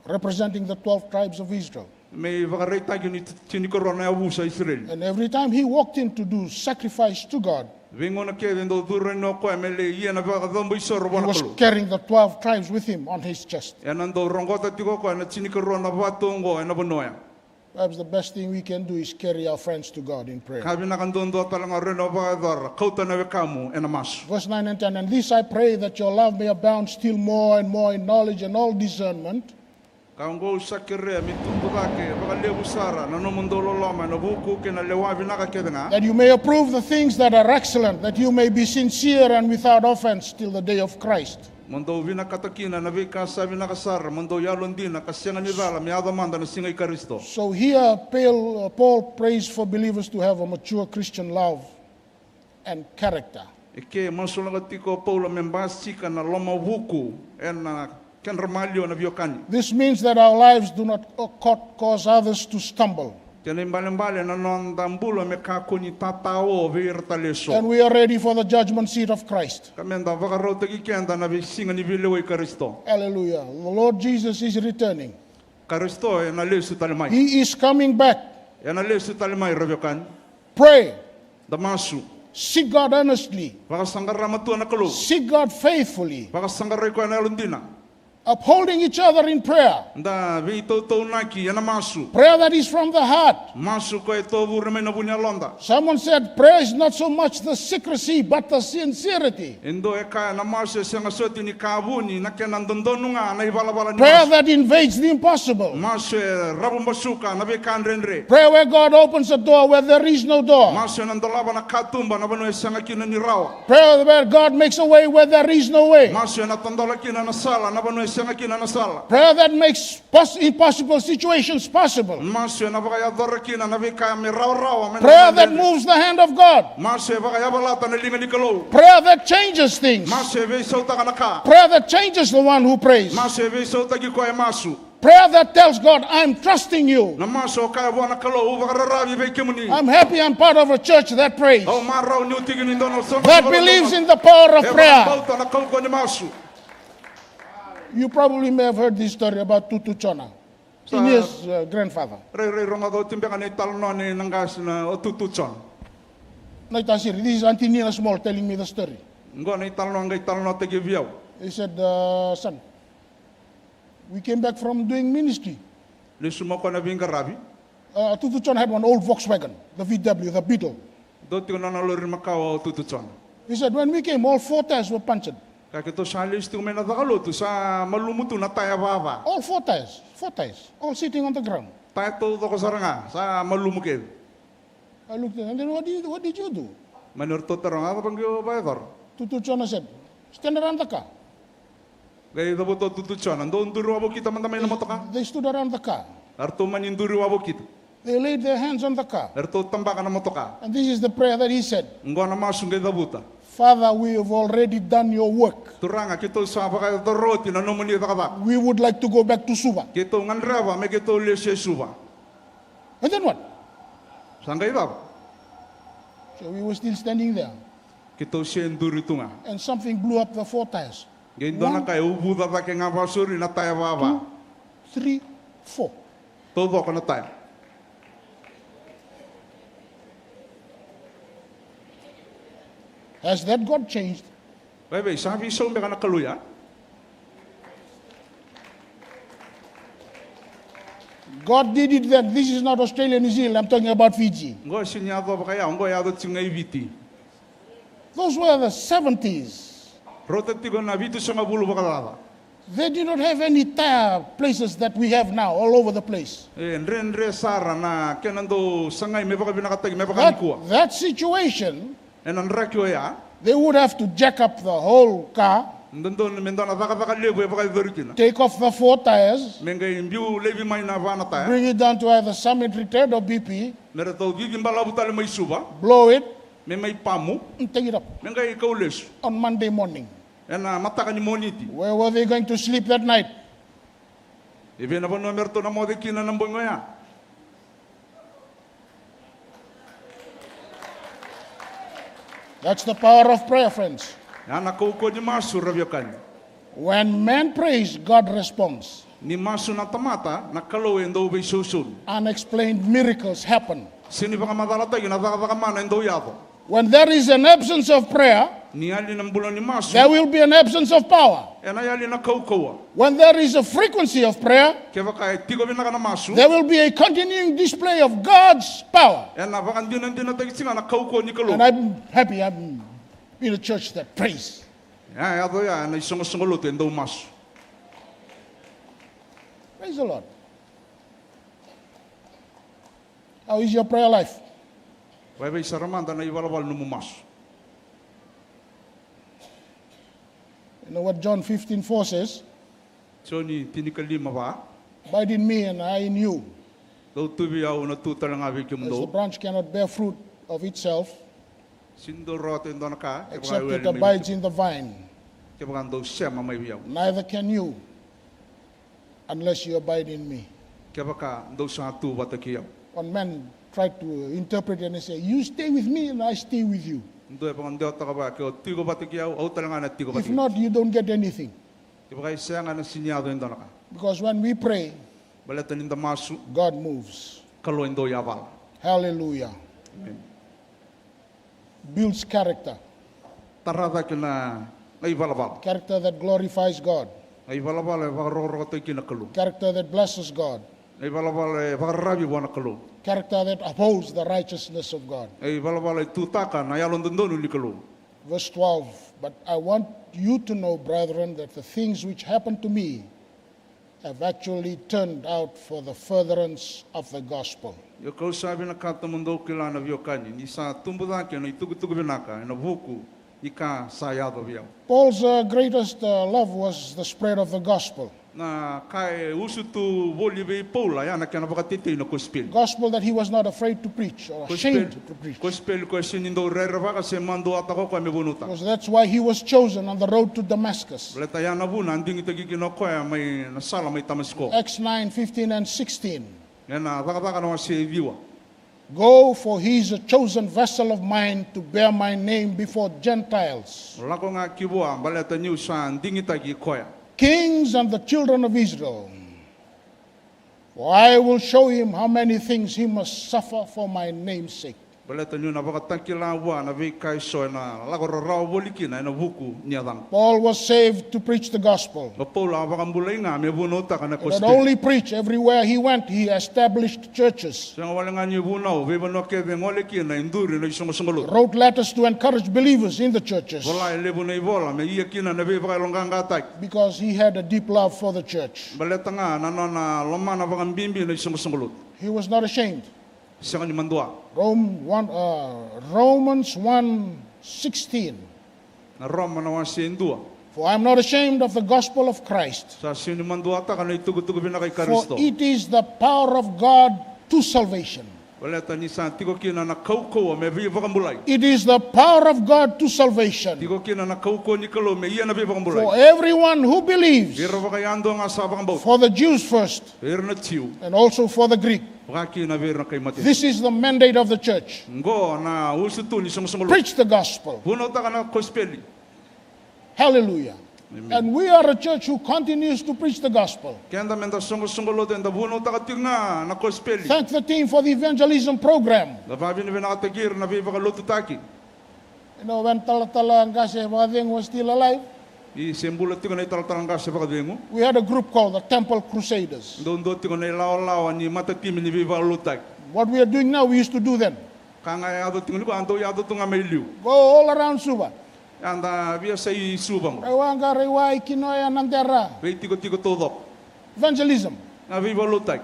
representing the 12 tribes of Israel. And every time he walked in to do sacrifice to God, he was carrying the 12 tribes with him on his chest. Perhaps the best thing we can do is carry our friends to God in prayer. Verse 9 and 10, and this I pray, that your love may abound still more and more in knowledge and all discernment, that you may approve the things that are excellent, that you may be sincere and without offense till the day of Christ. So here Paul prays for believers to have a mature Christian love and character. This means that our lives do not cause others to stumble. And we are ready for the judgment seat of Christ. Hallelujah. The Lord Jesus is returning. He is coming back. Pray. Seek God earnestly. Seek God faithfully. Upholding each other in prayer. Prayer that is from the heart. Someone said prayer is not so much the secrecy but the sincerity. Prayer that invades the impossible. Prayer where God opens a door where there is no door. Prayer where God makes a way where there is no way. Prayer that makes impossible situations possible. Prayer that moves the hand of God. Prayer that changes things. Prayer that changes the one who prays. Prayer that tells God, I'm trusting you. I'm happy I'm part of a church that prays, that believes in the power of prayer. You probably may have heard this story about Tutu Chona, This is Auntie Nina Small telling me the story. Ngona italno te giviau. He said, son, we came back from doing ministry. Le sumoko na vinga rabi. Tutuchon had one old Volkswagen, the VW, the Beetle. Doti na lori makao tutuchon. He said, when we came, all 4 tires were punctured. Ka ke to sa listu me na dakalo tu sa malumutu na taya baba. All 4 tires, all sitting on the ground. Taya to ko saranga sa malumuke. I looked at him and then, what did you do? Manur to teranga ka pangyo baidor. Tutuchon said, stand around the car. Gay the boto tutuchon ando nduru abo kita mandamay na motoka. They stood around the car. Arto maninduru abo kita. They laid their hands on the car. Arto tambaka na motoka. And this is the prayer that he said. Ngona masungay da buta. Father, we have already done your work. Turanga kito sa baka doroti na nomoni da kaba. We would like to go back to Suva. Kito ngandraba me kito le Suva. And then what? Sangay baba. So we were still standing there. Kito siya nduru tunga. And something blew up the 4 tires. Gay dona kay ubu da ka nga basuri na taya baba. 2, 3, 4. Todo ko na tayo. Has that God changed? Bebe, sabi so me kana kaluya. God did it then. This is not Australia, New Zealand. I'm talking about Fiji. Ngo sinyado ba kaya ngo yado tsinga ibiti. Those were the 70s. Rotati ko na bitu sa mabulu ba kalala. They did not have any tire places that we have now all over the place. Nre sara na kenando sangay me baka binakatag me baka nikua. That situation, Enan rakyo ya. they would have to jack up the whole car, Ndon mendona baka lebu baka doritina. take off the 4 tires, Menga imbiu levi mai na vana tayo. bring it down to either Summit Retreat or BP, Mera to vivi mbala butale mai suba. blow it, Me mai pamu. and take it up Menga ikaw lesu. on Monday morning. Ena mata ka ni moniti. Where were they going to sleep that night? Ibe na bono merto na mode kina ng bongo ya. That's the power of prayer, friends. Yana ko ni masu rabyakan. When man prays, God responds. Ni masu na tamata na kalo endo be susun. Unexplained miracles happen. Sini baka madalata yun baka mana endo yato. When there is an absence of prayer, Ni ali ng bulan ni masu. there will be an absence of power. Ena yali na kaukawa. When there is a frequency of prayer, Kaya baka tigo binaka na masu. there will be a continuing display of God's power. Ena baka din na tagisinga na kaukawa ni kalo. And I'm happy I'm in a church that prays. Ya yato ya na isong-songolo endo masu. Praise the Lord. How is your prayer life? Bye saramanda na iwalawal no masu. You know what John 15:4 says? So ni tinikalima ba? Abide in me and I in you. Daw tubi au na tutalang abi As the kimdo. branch cannot bear fruit of itself Sindo rote endo na ka. except it abides in the vine, Kaya baka daw siya mamay biyaw. neither can you unless you abide in me. Kaya baka daw sa tu batakiyaw. One man tried to interpret it and say, you stay with me and I stay with you. Ndo ya baka daw taka ba kaya tigo batakiyaw au talaga na tigo If batakiyaw. not, you don't get anything. Kaya baka siya nga na sinyado endo na ka. Because when we pray, Balatan inda masu God moves. kalo endo yaval. Hallelujah. Amen. Builds character. Tarada kina ay balabal. Character that glorifies God. Ay balabal ay baka roroto kinakalu. Character that blesses God. Ay balabal ay baka rabi buwan nakalu. Character that upholds the righteousness of God. Ay balabal ay tutakan ay alon doon nikalu. Verse 12. But I want you to know, brethren, that the things which happened to me have actually turned out for the furtherance of the gospel. Yo kau sabi na kata mundo kila na vyo kanyi. Ni sa tumbudan kya na itugu-tugu binaka. Na buku ika sayado vyo. Paul's greatest love was the spread of the gospel. Na kay usu tu boli be Paula ya na kya na bakatiti na kuspil. Gospel that he was not afraid to preach or ashamed to preach. Kuspil ko sinindo rerva kasi mando atako kwa mebunuta. Because that's why he was chosen on the road to Damascus. Baleta ya na buna anding itagikino ko ya may nasala may tamasko. Acts 9:15 and 16. Yan na baka na si viwa. Go, for he is a chosen vessel of mine to bear my name before Gentiles, Wala ko nga kibuwa baleta niyo sa anding itagi ko ya. kings and the children of Israel. For I will show him how many things he must suffer for my name's sake. Baleta niyo na pakatangkila wa na vikai so na lagora raw boliki na vuku nyadang. Paul was saved to preach the gospel. Paul apakambulay nga me bunota kana He not koste. only preach, everywhere he went, he established churches, Sanga wala nga niyo bunaw we bano ke ngoleki na induri na isongolot. wrote letters to encourage believers in the churches, Wala lebu na ibola me iya kina na be pakalonganga tak. because he had a deep love for the church. Baleta nga na loma na pakambimbi na isongolot. He was not ashamed. Sanga ni mandua. Romans 1:16. Na Roma na wa sendua. For I am not ashamed of the gospel of Christ, Sa sini mandua ta kana itugutugo bina kay for Kristo. it is the power of God to salvation. Baleta ni sa tiko kina na kauko me vi pakambulay. It is the power of God to salvation Tiko kina na kauko ni kalo me iya na be for pakambulay. everyone who believes, Iro pakayando nga sa pakambot. for the Jews first, Iro na tiu. and also for the Greek. Wakaki na ver na kay mati. This is the mandate of the church. Ngo na usutu ni songolot. Preach the gospel. Puno ta kana kospeli. Hallelujah. And we are a church who continues to preach the gospel. Kenda menda songolot enda puno ta katinga na kospeli. Thank the team for the evangelism program. Na babi ni nakatagir na be pakalotu taki. You know, when Talatala and Gase Wading was still alive, I sembula tiko na italtalanga sa pakadengo. we had a group called the Temple Crusaders. Dondo tiko na ilaw-law ni matatim ni be pakalotak. What we are doing now, we used to do then. Kanga yado tiko ni ko ando yado tunga mailiu. Go all around Suba. Anda biya sa isubang. Rewanga, Rewa, Ikinoya, Nandera. Be tiko todok. Evangelism. Na be pakalotak.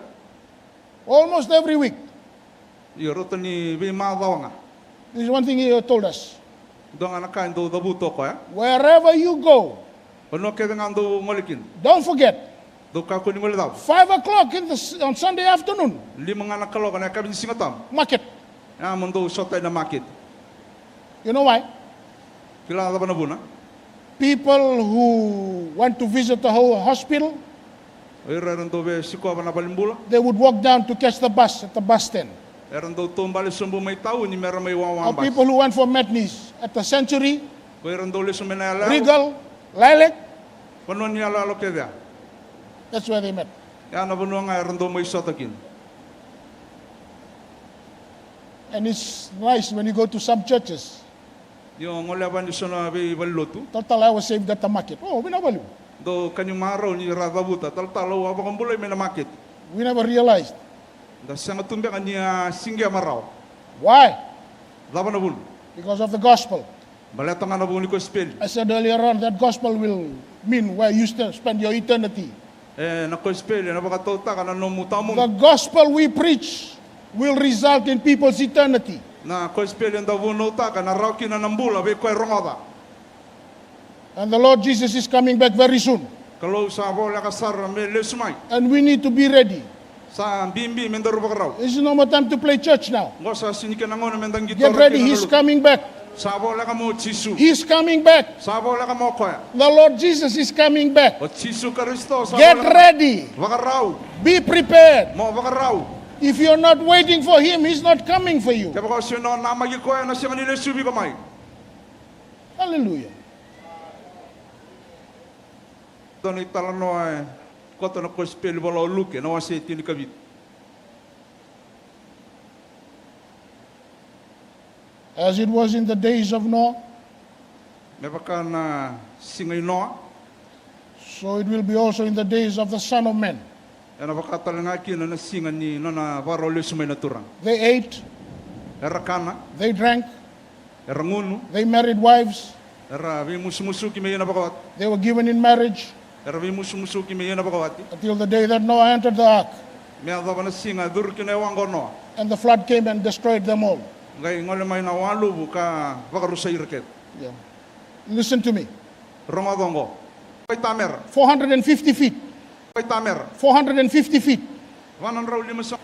Almost every week. Yorota ni be madawanga. This is one thing he told us. Dong anakain do dabuto ko ya. Wherever you go, Ono kaya nga ando ngolikin. don't forget, Do ka ko ni ngol daw. 5 o'clock on Sunday afternoon, Lima nga nakalo kana kabin singatam. market. Ya mundo sotay na market. You know why? Kilala ba na buna? People who went to visit the whole hospital, Ira ran do be siko ba na balimbula. they would walk down to catch the bus at the bus stand. Eran do tumbali sumbu may tao ni meron may Or wawang bas. people who went for matinees at the Century, Ko eran do leso menala. Regal, Lilac, Panon niya lalo kaya. that's where they met. Ya na buno nga eran do may sotakin. And it's nice when you go to some churches. Yung ngolaban ni sona be balotu. Total, I was saved at the market. Oh, we never knew. Do kanyang maraw ni radabuta. Taltalo wa ba kambulay may na market. We never realized. Da sanga tumbe kanya singya maraw. Why? Laban na bun. Because of the gospel. Baleta nga na bun ko spell. I said earlier on, that gospel will mean where you spend your eternity. Na ko spell na baka tota kana no mutamon. The gospel we preach will result in people's eternity. Na ko spell nda buno ta kana raw kina nambula be ko rongoda. And the Lord Jesus is coming back very soon. Kalau sa bola ka sar me lesmay. And we need to be ready. Sa bimbi mendaro baka raw. This is no more time to play church now. Ngo sa sinike nangon mendang gitar. Get ready, He's coming back. Sa bola ka mo Jisu. He's coming back. Sa bola ka mo ko. The Lord Jesus is coming back. O Jisu Kristo sa Get bola. ready. Baka raw. Be prepared. Mo baka raw. If you're not waiting for Him, He's not coming for you. Kaya ko sino na magi ko na siya kanila subi ko may. Hallelujah. Doon italano ay koto na ko spell bola luke na wasi tini kabit. As it was in the days of Noah, May baka na singay Noah. so it will be also in the days of the Son of Man. Yan baka talaga kina na singan ni no na varole sumay naturang. They ate, Era kana, they drank, era ngunu, they married wives, era vi musumusuki may na bakawat. they were given in marriage Era vi musumusuki may na bakawati. until the day that Noah entered the ark. May adaba na singa dur kina wang Noah. And the flood came and destroyed them all. Ngay ngole may na walu ka bakarusa irket. Yeah. Listen to me. Romadongo. Pay tamer. 450 feet. Pay tamer. 450 feet. Wanan raw lima sa.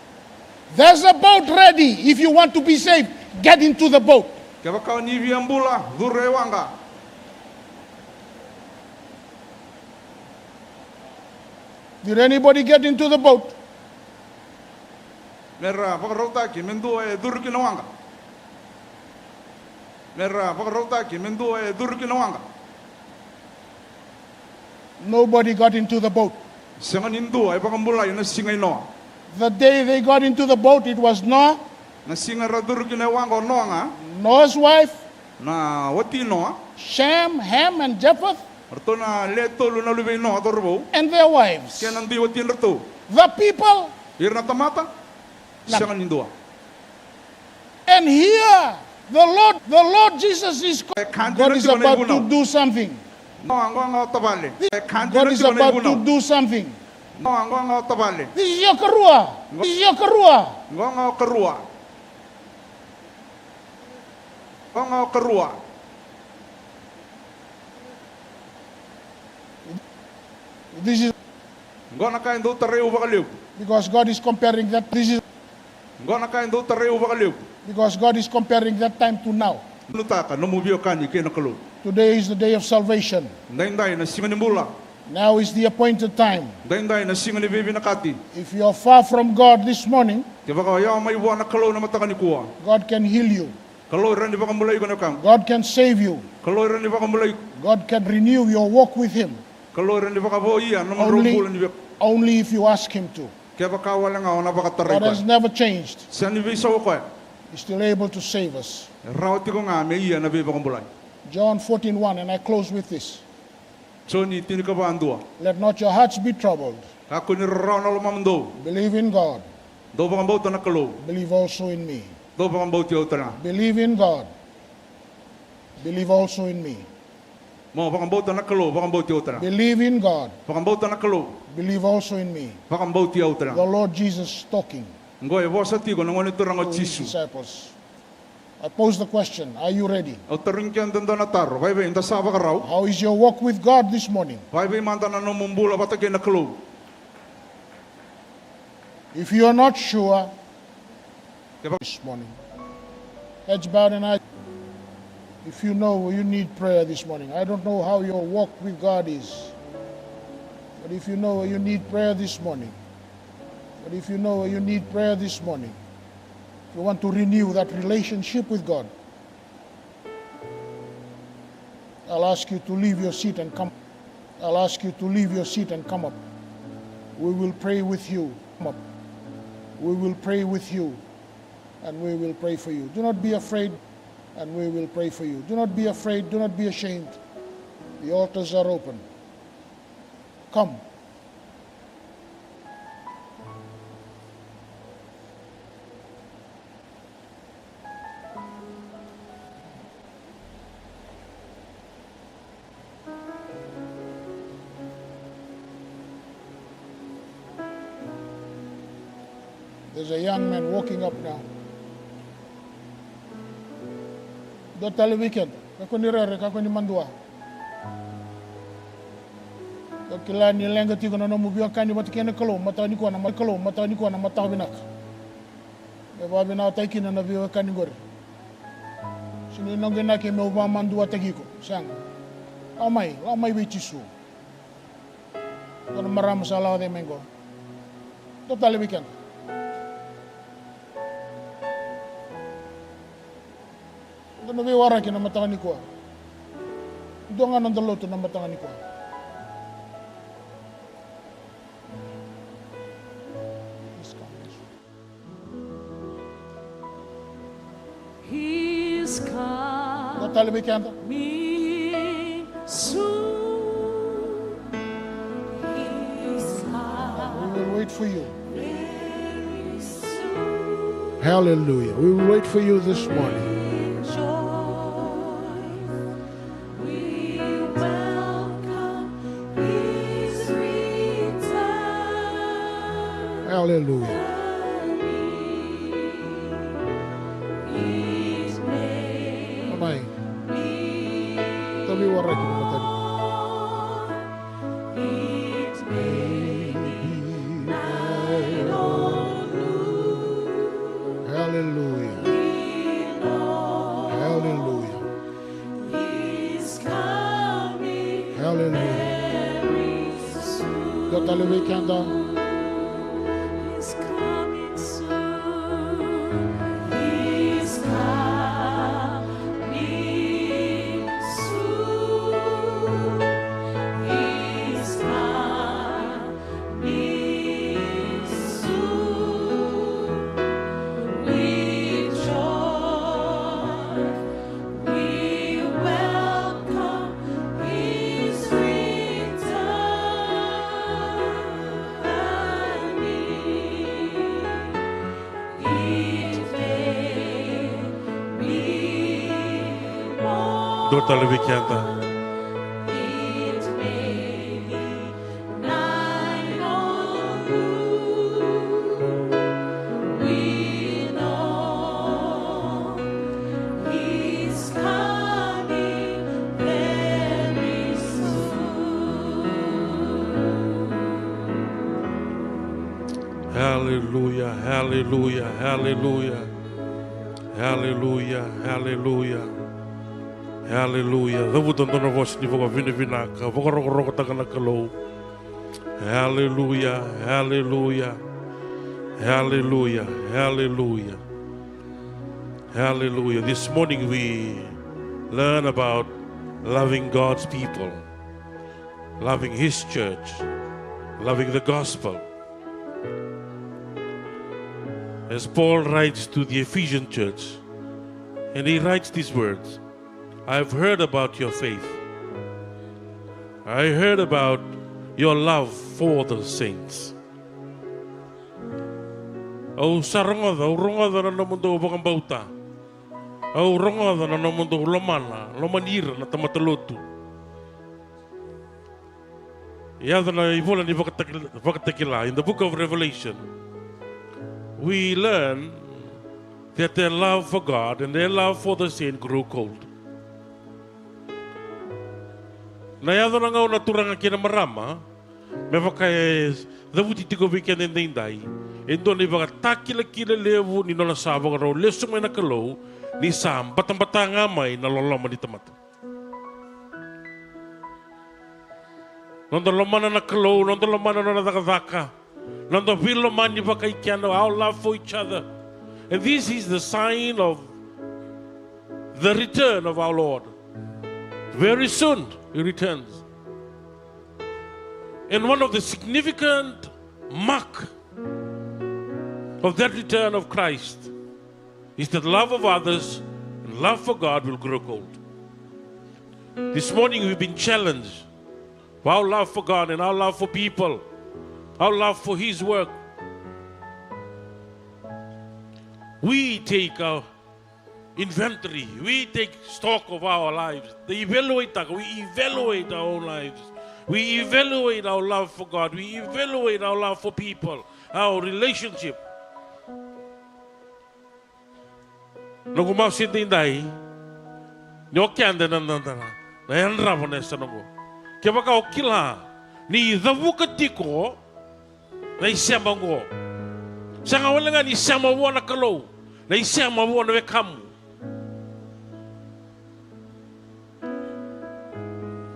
There's a boat ready. If you want to be saved, get into the boat. Kaya baka ni viambula dure wanga. Did anybody get into the boat? Mera pakarota ki mendo dur kinawanga. Mera pakarota ki mendo dur kinawanga. Nobody got into the boat. Sengan Hindu ay pakambulay na singay no. The day they got into the boat, it was Noah, Na singa radur kina wango noanga. Noah's wife, Na wati noa. Shem, Ham, and Japheth, Artona leto luna lube noa torbo. and their wives. Kaya nandi wati nrto. The people. Irna tamata. Siya nindua. And here, the Lord Jesus is God is about to do something. Noa tabale. God is about to do something. Noa tabale. This is your karua. This is your karua. Ngonga karua. Ngonga karua. This is Ngona kain do tareu bakaliw. because God is comparing that. This is Ngona kain do tareu bakaliw. because God is comparing that time to now. Nutaka no mubio kani kena kalu. Today is the day of salvation. Dai na singa ni mula. Now is the appointed time. Dai na singa ni bibi nakati. If you are far from God this morning, Ke baka ya mai buana kalu na mataka ni kuwa. God can heal you. Kalu rani baka mulai ko nakam. God can save you. Kalu rani baka mulai. God can renew your walk with Him. Kalu rani baka bo iya no marumbul ni bak. Only if you ask Him to. Ke baka wala nga ona baka tarai God ko. has never changed. Sani bi sa ko. He's still able to save us. Rawti ko nga me iya na bi baka mulai. John 14:1, and I close with this. So ni tini ka ba andua. Let not your hearts be troubled. Ako ni raw na lumamdo. Believe in God. Do baka bauta na kalu. Believe also in me. Do baka bauti utana. Believe in God. Believe also in me. Mo baka bauta na kalu, baka bauti utana. Believe in God. Baka bauta na kalu, Believe also in me. baka bauti The utana. Lord Jesus talking Ngoy bo sa tigo nangoni turang to His chisu. disciples. I pose the question, are you ready? O taring kyan danda na taro. Vai vai inda saba ka raw. How is your walk with God this morning? Vai vai manta na no mumbula bata kay na kalu. If you are not sure Diba? this morning, heads bowed and eyes. If you know you need prayer this morning, I don't know how your walk with God is, but if you know you need prayer this morning, if you want to renew that relationship with God, I'll ask you to leave your seat and come. I'll ask you to leave your seat and come up. We will pray with you. Come up. We will pray with you, and we will pray for you. Do not be afraid, and we will pray for you. Do not be afraid. Do not be ashamed. The altars are open. Come. There's a young man walking up now. Do tali weekend, kako ni rere, kako ni mandua. Kila ni lenga tigo na nomu biwa kani bati kene kalo, mata ni kwa na mata binak. Eba bina taiki na biwa kani gore. Sini nonge na ke me uba mandua tagiko, sang. Amai bichisu. Kono maram salah de mengo. Do tali weekend. Dono be wara ki na matangani ko. Donga nang dalo to na matangani ko. He's Do tali be kanta. coming soon. He's We will wait for you. very soon. Hallelujah. We will wait for you this morning. Joy, we welcome His return. Hallelujah. His name Amai. Tabi wara ki na matangani. His name night on Hallelujah. Hallelujah. He's coming Hallelujah. very soon. Do tali be kanta. He's coming soon. He's coming soon. He's coming soon. We Dota levi kianta. It may be night or noon, we know He's coming very soon. Hallelujah, hallelujah, hallelujah. Hallelujah, hallelujah. Hallelujah. The wood on the voice ni voga vinavinaka, voga rogo tagana kalo. Hallelujah, hallelujah. Hallelujah, hallelujah. Hallelujah. This morning we learn about loving God's people, loving His church, loving the gospel. As Paul writes to the Ephesian church, and he writes these words, I've heard about your faith. I heard about your love for the saints. Au sarongoda, au rongoda na mundo bakambauta. Au rongoda na mundo lomana, lomanira na tamatalotu. Yada na ivola ni vakatakila. In the book of Revelation, we learn that their love for God and their love for the saint grew cold. Na yada na ngau na turanga kina marama, me wakai davuti tiko weekend and dai. Endo ni waka takila kila levu ni nona sabang ro lesu mai na kalau ni sam batang-batang amai na loloma di tempat. Nondo lomana na kalau, nondo lomana na daka. Nondo vilo mani waka ikiano, our love for each other. And this is the sign of the return of our Lord. Very soon He returns. And one of the significant mark of that return of Christ is that love of others and love for God will grow cold. This morning we've been challenged for our love for God and our love for people, our love for His work. We take our inventory, we take stock of our lives, we evaluate our own lives, we evaluate our love for God, we evaluate our love for people, our relationship. Nung umausin din dahil, nyokian din ang nandana, na yan rabo na sa nungo. Kaya baka okila, ni davukatiko, na isama ngo. Sa nga wala nga ni isama mo na kalaw, na isama mo na wekamu.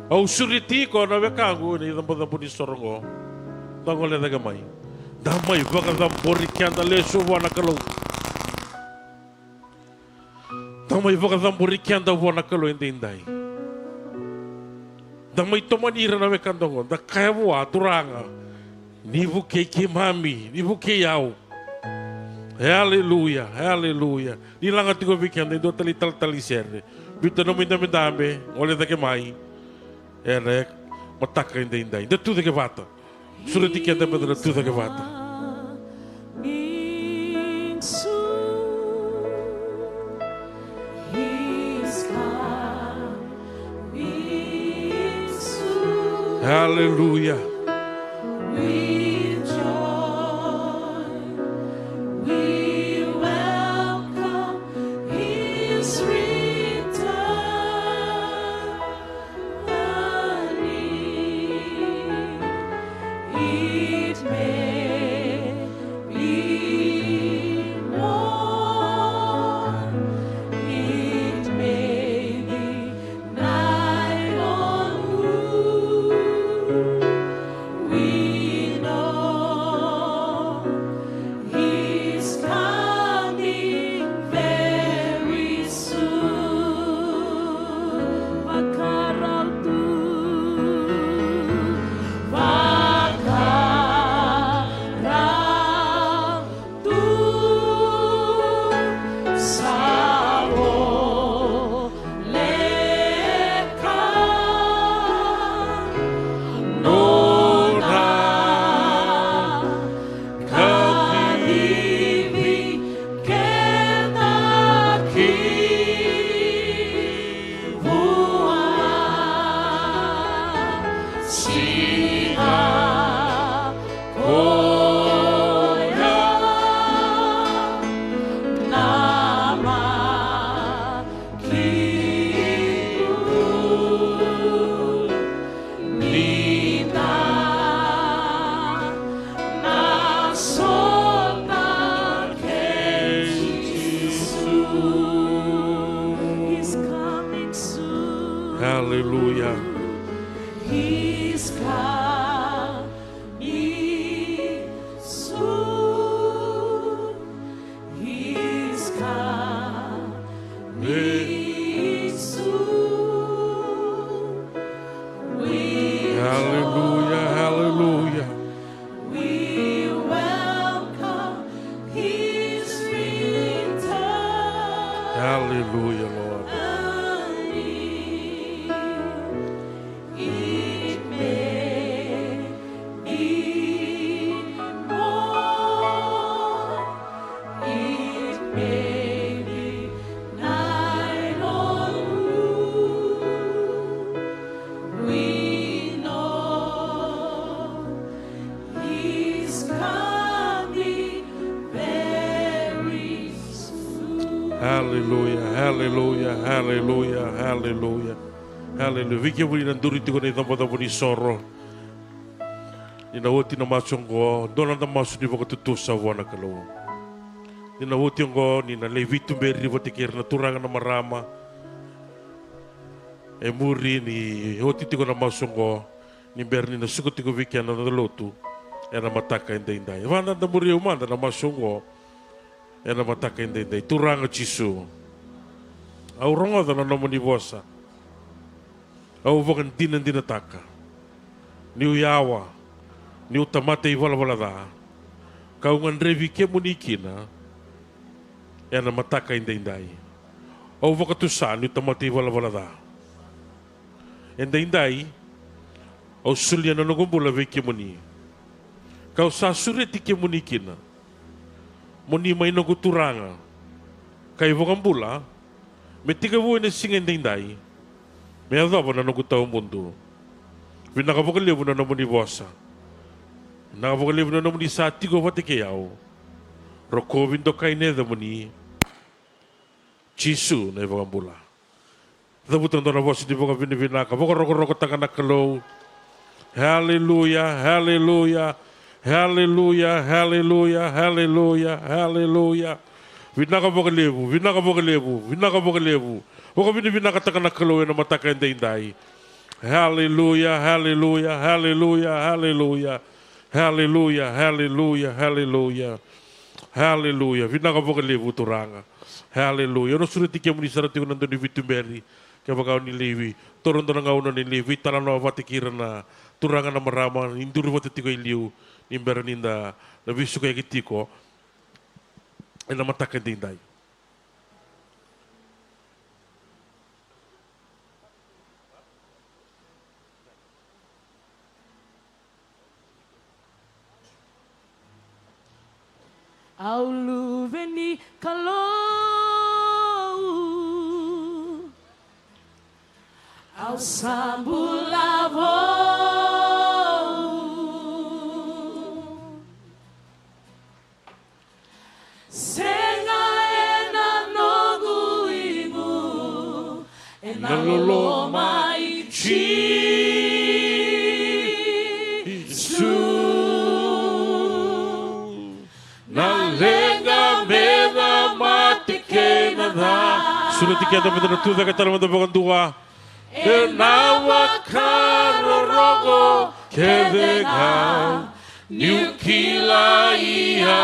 Au suriti ko na wekamu, ni dampo ni sorongo, tangole na gamay. Damay, baka dampori kyan na leso mo na kalaw. Damay baka dampori kyan na mo na kalaw, hindi. Damay tumanira na wekandongo, da kaya mo turanga. Nivu ke mami, nivu ke yao. Hallelujah, hallelujah. Nilang at ko weekend, ito tali serde. Bito no mindame, ole da ke mai. Erek, mataka hindi. Da tu da ke vata. Surati kya da bedra tu da ke vata. Hallelujah. With joy, we welcome His return. It may be morn, it may be night or noon. We know He's coming very soon. Bakarang tu sawo lekan nona Hallelujah, hallelujah, hallelujah, hallelujah. Hallelujah. Viki wuri na duri tiko na itampa tapo ni soro. Ina woti na masongo, dona na masu di waka tutusa wana kalau. Ina woti ngo ni na levitu beri wati kira na turanga na marama. E muri ni woti tiko na masongo, ni beri na suko tiko viki na lotu. E na mataka indai. Wana na muri umanda na masongo. E na mataka indai. Turanga chisu. Au rongo da na nomoni vosa. Au wakan dinan dinataka. Niu yawa. Niu tamate i wala da. Kau ngan revi ke munikina. E na mataka indai. Au wakatusa niu tamate i wala da. Indai. Au sulia na nongombula ve ke muni. Kau sa sureti ke munikina. Muni mai noguturanga. Kai wakambula. Me tika vuoi na singa indai. Me adava na nagutao mundo. Vinakavokalevu na namuni vosa. Nakavokalevu na namuni sa tigo vatekeau. Roko vindo kaineda muni. Chisu na ivagambula. Dabutan na vosa di voka vinavinaka. Voka roko takanakalo. Hallelujah, hallelujah, hallelujah, hallelujah, hallelujah, hallelujah. Vinakavokalevu. Waka vinaka takanakalo na mataka indai. Hallelujah, hallelujah, hallelujah, hallelujah, hallelujah, hallelujah, hallelujah, hallelujah. Vinakavokalevu turanga. Hallelujah. No surati ke muni sarati unando ni vitumberi. Ke bakau ni levi. Toron na ngauna ni levi. Talano avatikira na turanga na marama. Induru vatatiko iliu. Nimbera ninda. Na visu kaya kitiko. E na mataka indai. Au luveni kalau au sambulavo senga ena nogu imu ena loloma ichi Sudah tiga tempat tertutup dekat dalam tempat dua. Kenawa karorogo kedengar nyukila iya.